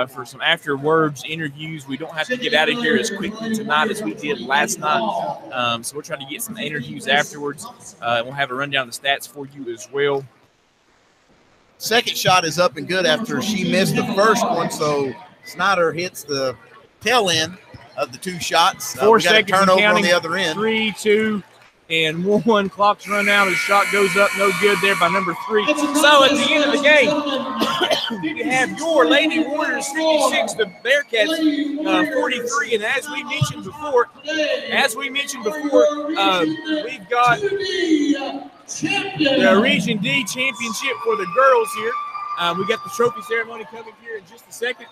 Speaker 1: for some afterwards interviews. We don't have to get out of here as quickly tonight as we did last night. So we're trying to get some interviews afterwards. We'll have a rundown of the stats for you as well.
Speaker 2: Second shot is up and good after she missed the first one, so Snyder hits the tail end of the 2 shots.
Speaker 1: 4 seconds
Speaker 2: turnover on the other end.
Speaker 1: 3, 2, and 1. Clock's run out. The shot goes up, no good there by number 3. So at the end of the game, you have your Lady Warriors 56, the Bearcats 43. And as we mentioned before, we've got the Region D championship for the girls here. We got the trophy ceremony coming here in just a second.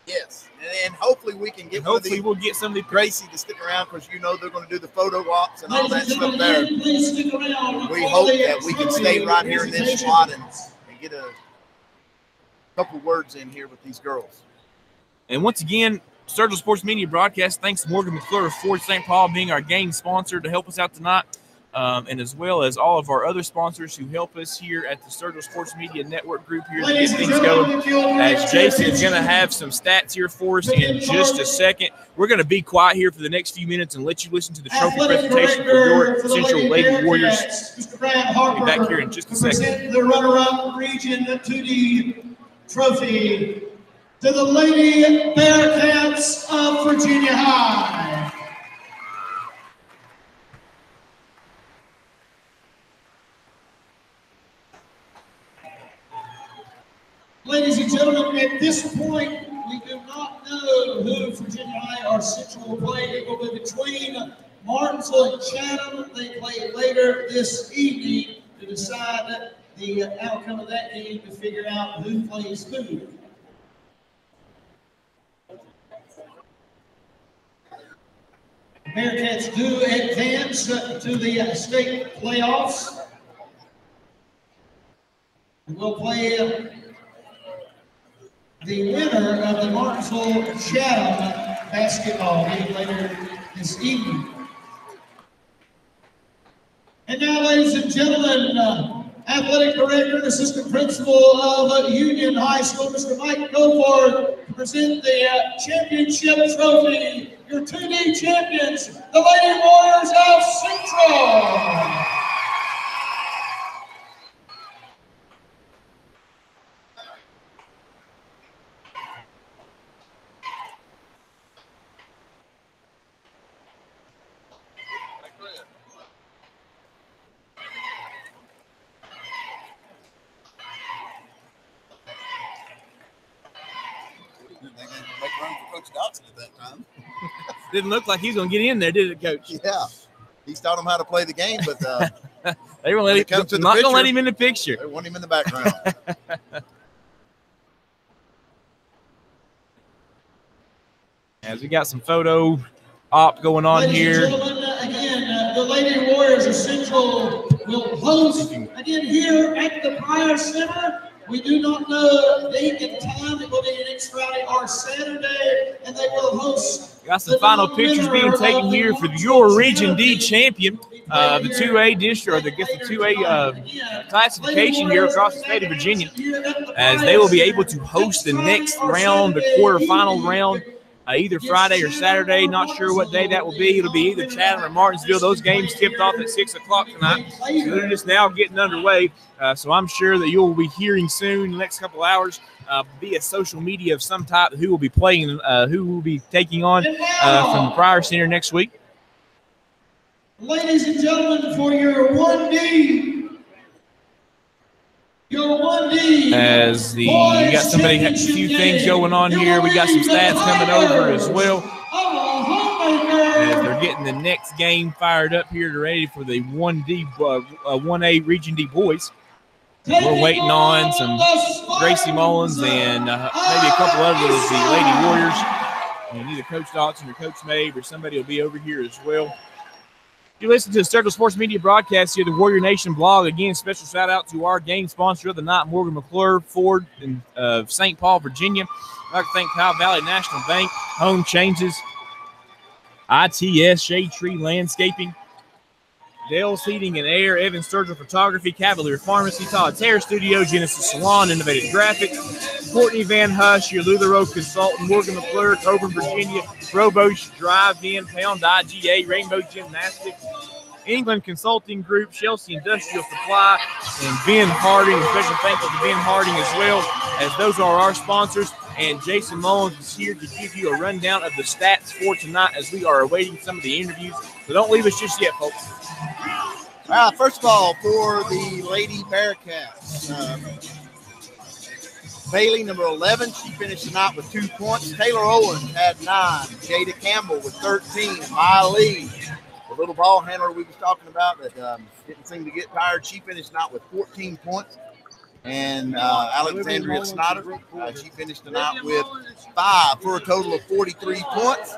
Speaker 2: Yes, and hopefully we can get
Speaker 1: we'll get some of the
Speaker 2: Gracie to stick around, because you know they're going to do the photo ops and all that stuff there. We hope that we can stay right here in this spot and get a couple words in here with these girls.
Speaker 1: And once again, Sturgill Sports Media Broadcast, thanks to Morgan McClure of Ford St. Paul being our game sponsor to help us out tonight. And as well as all of our other sponsors who help us here at the Sturgill Sports Media Network group here to get things going. As Jason is going to have some stats here for us in just a second. We're going to be quiet here for the next few minutes and let you listen to the trophy presentation for your Central Lady Warriors. We'll be back here in just a second.
Speaker 3: The runner-up Region 2D trophy to the Lady Bearcats of Virginia High. Ladies and gentlemen, at this point, we do not know who Virginia High or Central will play. It will be between Martinsville and Chatham. They play later this evening to decide the outcome of that game to figure out who plays who. Bearcats do advance to the state playoffs. We'll play the winner of the Martinsville-Chatham basketball game later this evening. And now, ladies and gentlemen, Athletic Director and Assistant Principal of Union High School, Mr. Mike Goforth, present the championship trophy. Your 2D champions, the Lady Warriors of Central.
Speaker 1: Didn't look like he was going to get in there, did it, Coach?
Speaker 2: Yeah. He's taught him how to play the game, but
Speaker 1: they were not going to let him in the picture.
Speaker 2: They want him in the background.
Speaker 1: As we got some photo op going on here.
Speaker 3: Ladies and gentlemen, again, the Lady Warriors of Central will host again here at the Pryor Center. We do not know date and time. It will be next Friday or Saturday, and they will host.
Speaker 1: Got some final pictures being taken here for your Region D champion, the 2A district, or the 2A classification here across the state of Virginia, as they will be able to host the next round, the quarterfinal round, either Friday or Saturday. Not sure what day that will be. It'll be either Chatham or Martinsville. Those games tipped off at 6 o'clock tonight. So they're just now getting underway. So I'm sure that you'll be hearing soon in the next couple hours via social media of some type who will be playing, who will be taking on from the Pryor Center next week.
Speaker 3: Ladies and gentlemen, for your 1D.
Speaker 1: As we got somebody, a few things going on here. We got some stats coming over as well. As they're getting the next game fired up here, ready for the 1A Region D boys. We're waiting on some Gracie Mullins and maybe a couple others, the Lady Warriors. And either Coach Dotson or Coach Mabe or somebody will be over here as well. You listen to the Sturgill Sports Media broadcast here, the Warrior Nation blog. Again, special shout out to our game sponsor of the night, Morgan McClure, Ford in St. Paul, Virginia. I'd like to thank Powell Valley National Bank, Home Changes, ITS, Shade Tree Landscaping, Dale's Heating and Air, Evan Sturgill Photography, Cavalier Pharmacy, Todd's Hair Studio, Genesis Salon, Innovative Graphics, Courtney Van Hush, your Luther Consultant, Morgan McClure, Coburn, Virginia, Robosh Drive-In, Pound IGA, Rainbow Gymnastics, England Consulting Group, Chelsea Industrial Supply, and Ben Harding. Special thanks to Ben Harding as well, as those are our sponsors. And Jason Mullins is here to give you a rundown of the stats for tonight as we are awaiting some of the interviews. So don't leave us just yet, folks.
Speaker 2: First of all, for the Lady Bearcats, Bailey, number 11, she finished the night with 2 points. Taylor Owens had 9. Jada Campbell with 13. Maya Lee, the little ball handler we was talking about that didn't seem to get tired, she finished the night with 14 points. And Alexandria Snyder, she finished the night with 5 for a total of 43 points.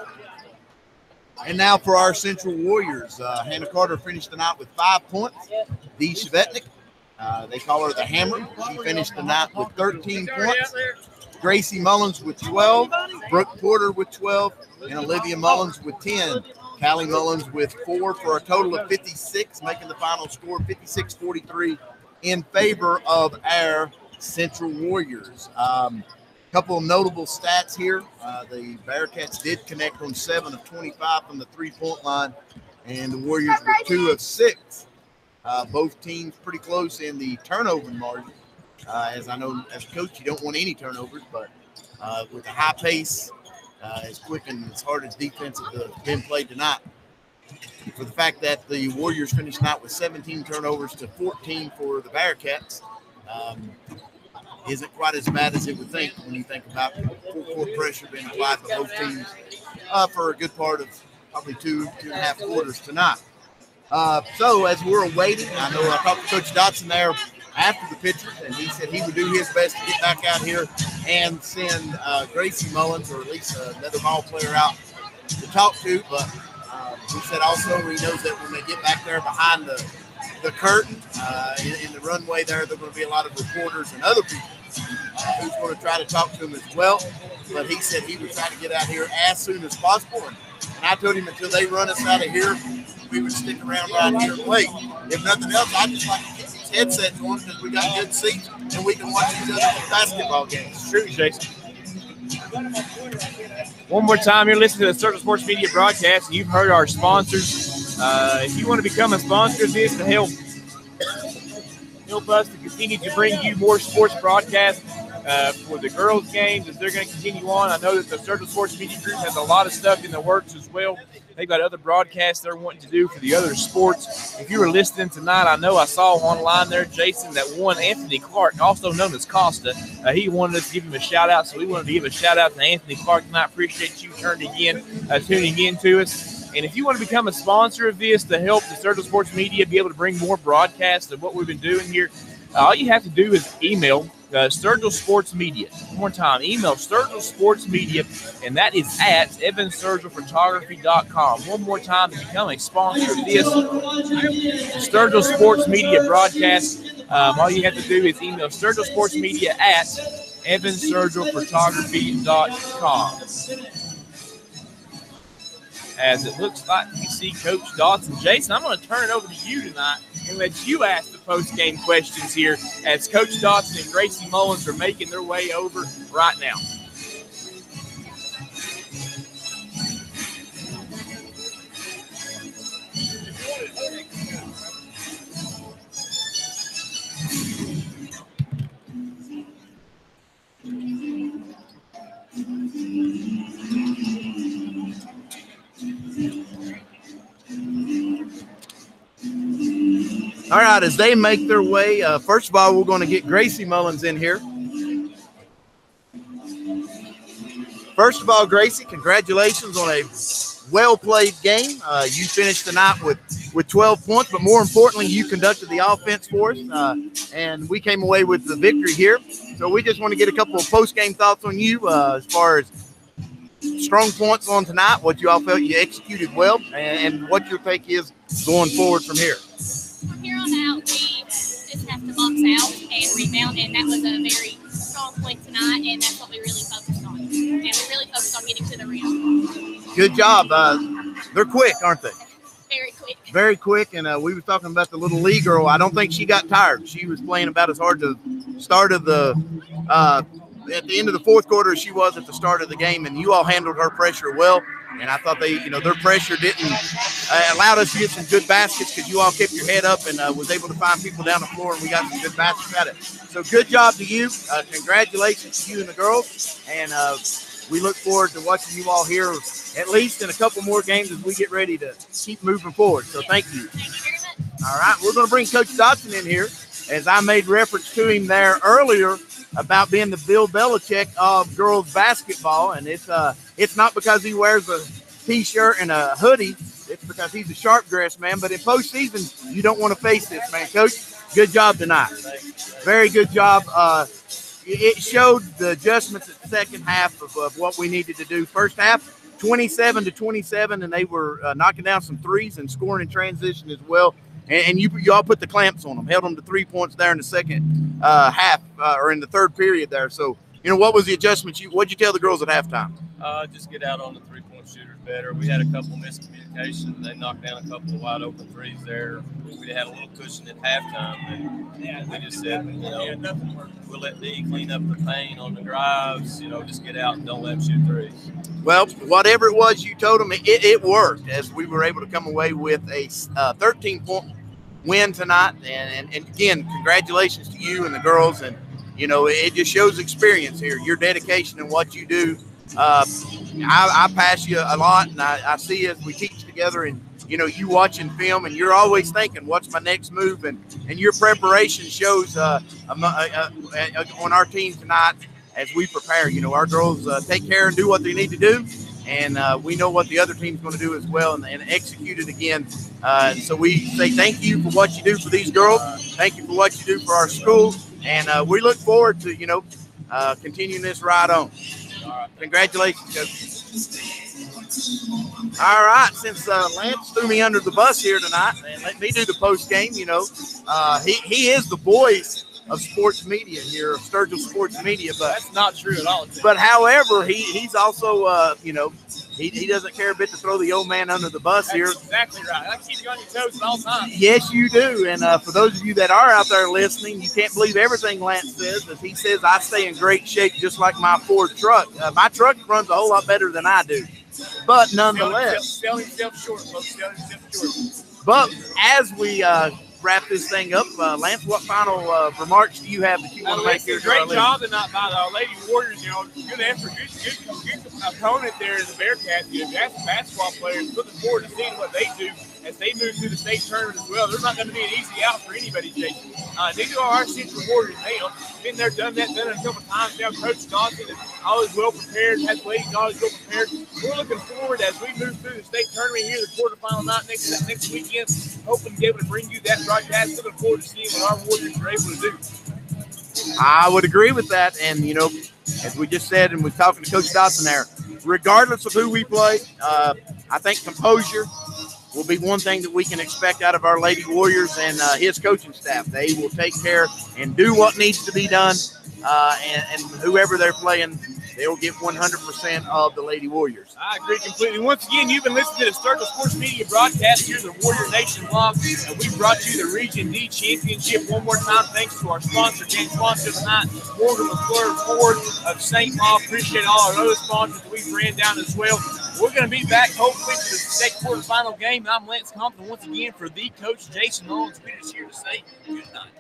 Speaker 2: And now for our Central Warriors, Hannah Carter finished the night with 5 points. Dee Shvetnik, they call her the Hammer. She finished the night with 13 points. Gracie Mullins with 12. Brooke Porter with 12. And Olivia Mullins with 10. Callie Mullins with 4 for a total of 56, making the final score 56-43 in favor of our Central Warriors. Couple of notable stats here. The Bearcats did connect on 7 of 25 from the 3-point line, and the Warriors were 2 of 6. Both teams pretty close in the turnover margin. As I know, as a coach, you don't want any turnovers, but with the high pace, as quick and as hard as defense has been played tonight, for the fact that the Warriors finished out with 17 turnovers to 14 for the Bearcats, isn't quite as bad as it would think when you think about full-court pressure being applied by both teams for a good part of probably 2.5 quarters tonight. So as we're waiting, I know I talked to Coach Dotson there after the pictures, and he said he would do his best to get back out here and send Gracie Mullins, or at least another ball player, out to talk to. But he said also he knows that when they get back there behind the curtain in the runway there going to be a lot of reporters and other people who's going to try to talk to him as well. But he said he would try to get out here as soon as possible. And I told him until they run us out of here, we would stick around right here and wait. If nothing else, I'd just like to get these headsets on because we got good seats and we can watch each other's basketball games.
Speaker 1: True, Jason. One more time, you're listening to the Circle Sports Media broadcast, and you've heard our sponsors. If you want to become a sponsor of this to help us to continue to bring you more sports broadcasts for the girls' games as they're going to continue on. I know that the Circle Sports Media Group has a lot of stuff in the works as well. They've got other broadcasts they're wanting to do for the other sports. If you were listening tonight, I know I saw online there, Jason, that one Anthony Clark, also known as Costa, he wanted us to give him a shout-out, so we wanted to give a shout-out to Anthony Clark tonight. Appreciate you tuning in to us. And if you want to become a sponsor of this to help the Circle Sports Media be able to bring more broadcasts of what we've been doing here, all you have to do is email Sturgill Sports Media. One more time, email Sturgill Sports Media, and that is at evansturgillphotography.com. One more time to become a sponsor of this Sturgill Sports Media broadcast. All you have to do is email Sturgill Sports Media at evansturgillphotography.com. As it looks like we see Coach Dotson. Jason, I'm going to turn it over to you tonight and let you ask the post-game questions here as Coach Dotson and Gracie Mullins are making their way over right now.
Speaker 2: All right, as they make their way, first of all, we're going to get Gracie Mullins in here. First of all, Gracie, congratulations on a well-played game. You finished the night with 12 points, but more importantly, you conducted the offense for us, and we came away with the victory here. So we just want to get a couple of post-game thoughts on you as far as strong points on tonight, what you all felt you executed well, and what your take is going forward from here.
Speaker 4: From here on out, we just have to box out and rebound, and that was a very strong point tonight, and that's what we really focused on. And we really focused on getting to the rim.
Speaker 2: Good job. They're quick, aren't they?
Speaker 4: Very quick.
Speaker 2: Very quick, and we were talking about the little Lee girl. I don't think she got tired. She was playing about as hard to start of the at the end of the fourth quarter as she was at the start of the game, and you all handled her pressure well. And I thought their pressure didn't allowed us to get some good baskets because you all kept your head up and was able to find people down the floor, and we got some good baskets at it. So good job to you. Congratulations to you and the girls. And we look forward to watching you all here at least in a couple more games as we get ready to keep moving forward. So thank you.
Speaker 4: Thank you very much.
Speaker 2: All right, we're going to bring Coach Dotson in here. As I made reference to him there earlier, about being the Bill Belichick of girls basketball, and it's not because he wears a T-shirt and a hoodie. It's because he's a sharp-dressed man. But in postseason, you don't want to face this, man. Coach, good job tonight. Very good job. It showed the adjustments at the second half of what we needed to do. First half, 27-27, and they were knocking down some threes and scoring in transition as well. And you all put the clamps on them, held them to 3 points there in the second half or in the third period there. So, what was the adjustment? What'd you tell the girls at halftime?
Speaker 5: Just get out on the three-point shooters better. We had a couple miscommunications. They knocked down a couple of wide open threes there. We had a little cushion at halftime, and we just said, we'll let D clean up the paint on the drives. Just get out and don't let them shoot threes.
Speaker 2: Well, whatever it was you told them, it worked, as we were able to come away with a 13-point win tonight. And again, congratulations to you and the girls. And it just shows experience here, your dedication and what you do. I pass you a lot, and I see as we teach together, and you watching film, and you're always thinking, what's my next move? And your preparation shows on our team tonight as we prepare. Our girls take care and do what they need to do, and we know what the other team's going to do as well, and execute it again. And so we say thank you for what you do for these girls. Thank you for what you do for our school, and we look forward to continuing this ride on. Congratulations, Coach. All right, since Lance threw me under the bus here tonight, and let me do the post game. He is the voice of sports media here, of Sturgill Sports Media, but
Speaker 1: that's not true at all.
Speaker 2: But however, he's also he doesn't care a bit to throw the old man under the bus here.
Speaker 1: Exactly right. I keep you on your toes at all times.
Speaker 2: Yes, you do. And for those of you that are out there listening, you can't believe everything Lance says. As he says, I stay in great shape just like my Ford truck. My truck runs a whole lot better than I do. But nonetheless.
Speaker 1: Sell himself short, folks. Sell himself short.
Speaker 2: But as we wrap this thing up, Lance, what final remarks do you have that you want to make here?
Speaker 1: Great job tonight by the Lady Warriors. Good effort, good opponent there in the Bearcats. That's basketball players. Looking forward to seeing what they do as they move through the state tournament as well. There's not going to be an easy out for anybody, Jason. Neither are our Central Warriors. They've been there, done that, done it a couple times now. Coach Johnson is always well prepared, has ladies always well prepared. We're looking forward as we move through the state tournament here, the quarterfinal night next weekend, hoping to be able to bring you that broadcast. Looking forward to seeing what our Warriors are able to do.
Speaker 2: I would agree with that. And, as we just said, and we're talking to Coach Dotson there, regardless of who we play, I think composure will be one thing that we can expect out of our Lady Warriors and his coaching staff. They will take care and do what needs to be done, and whoever they're playing, they'll get 100% of the Lady Warriors.
Speaker 1: I agree completely. Once again, you've been listening to the Sturgill Sports Media broadcast here, the Warrior Nation blog, and we brought you the Region D Championship one more time. Thanks to our sponsor, James sponsor tonight, Morgan McClure Ford of St. Paul. Appreciate all our other sponsors that we've ran down as well. We're going to be back hopefully for the state quarterfinal game. I'm Lance Compton once again for the coach, Jason Owens. We're just here to say good night.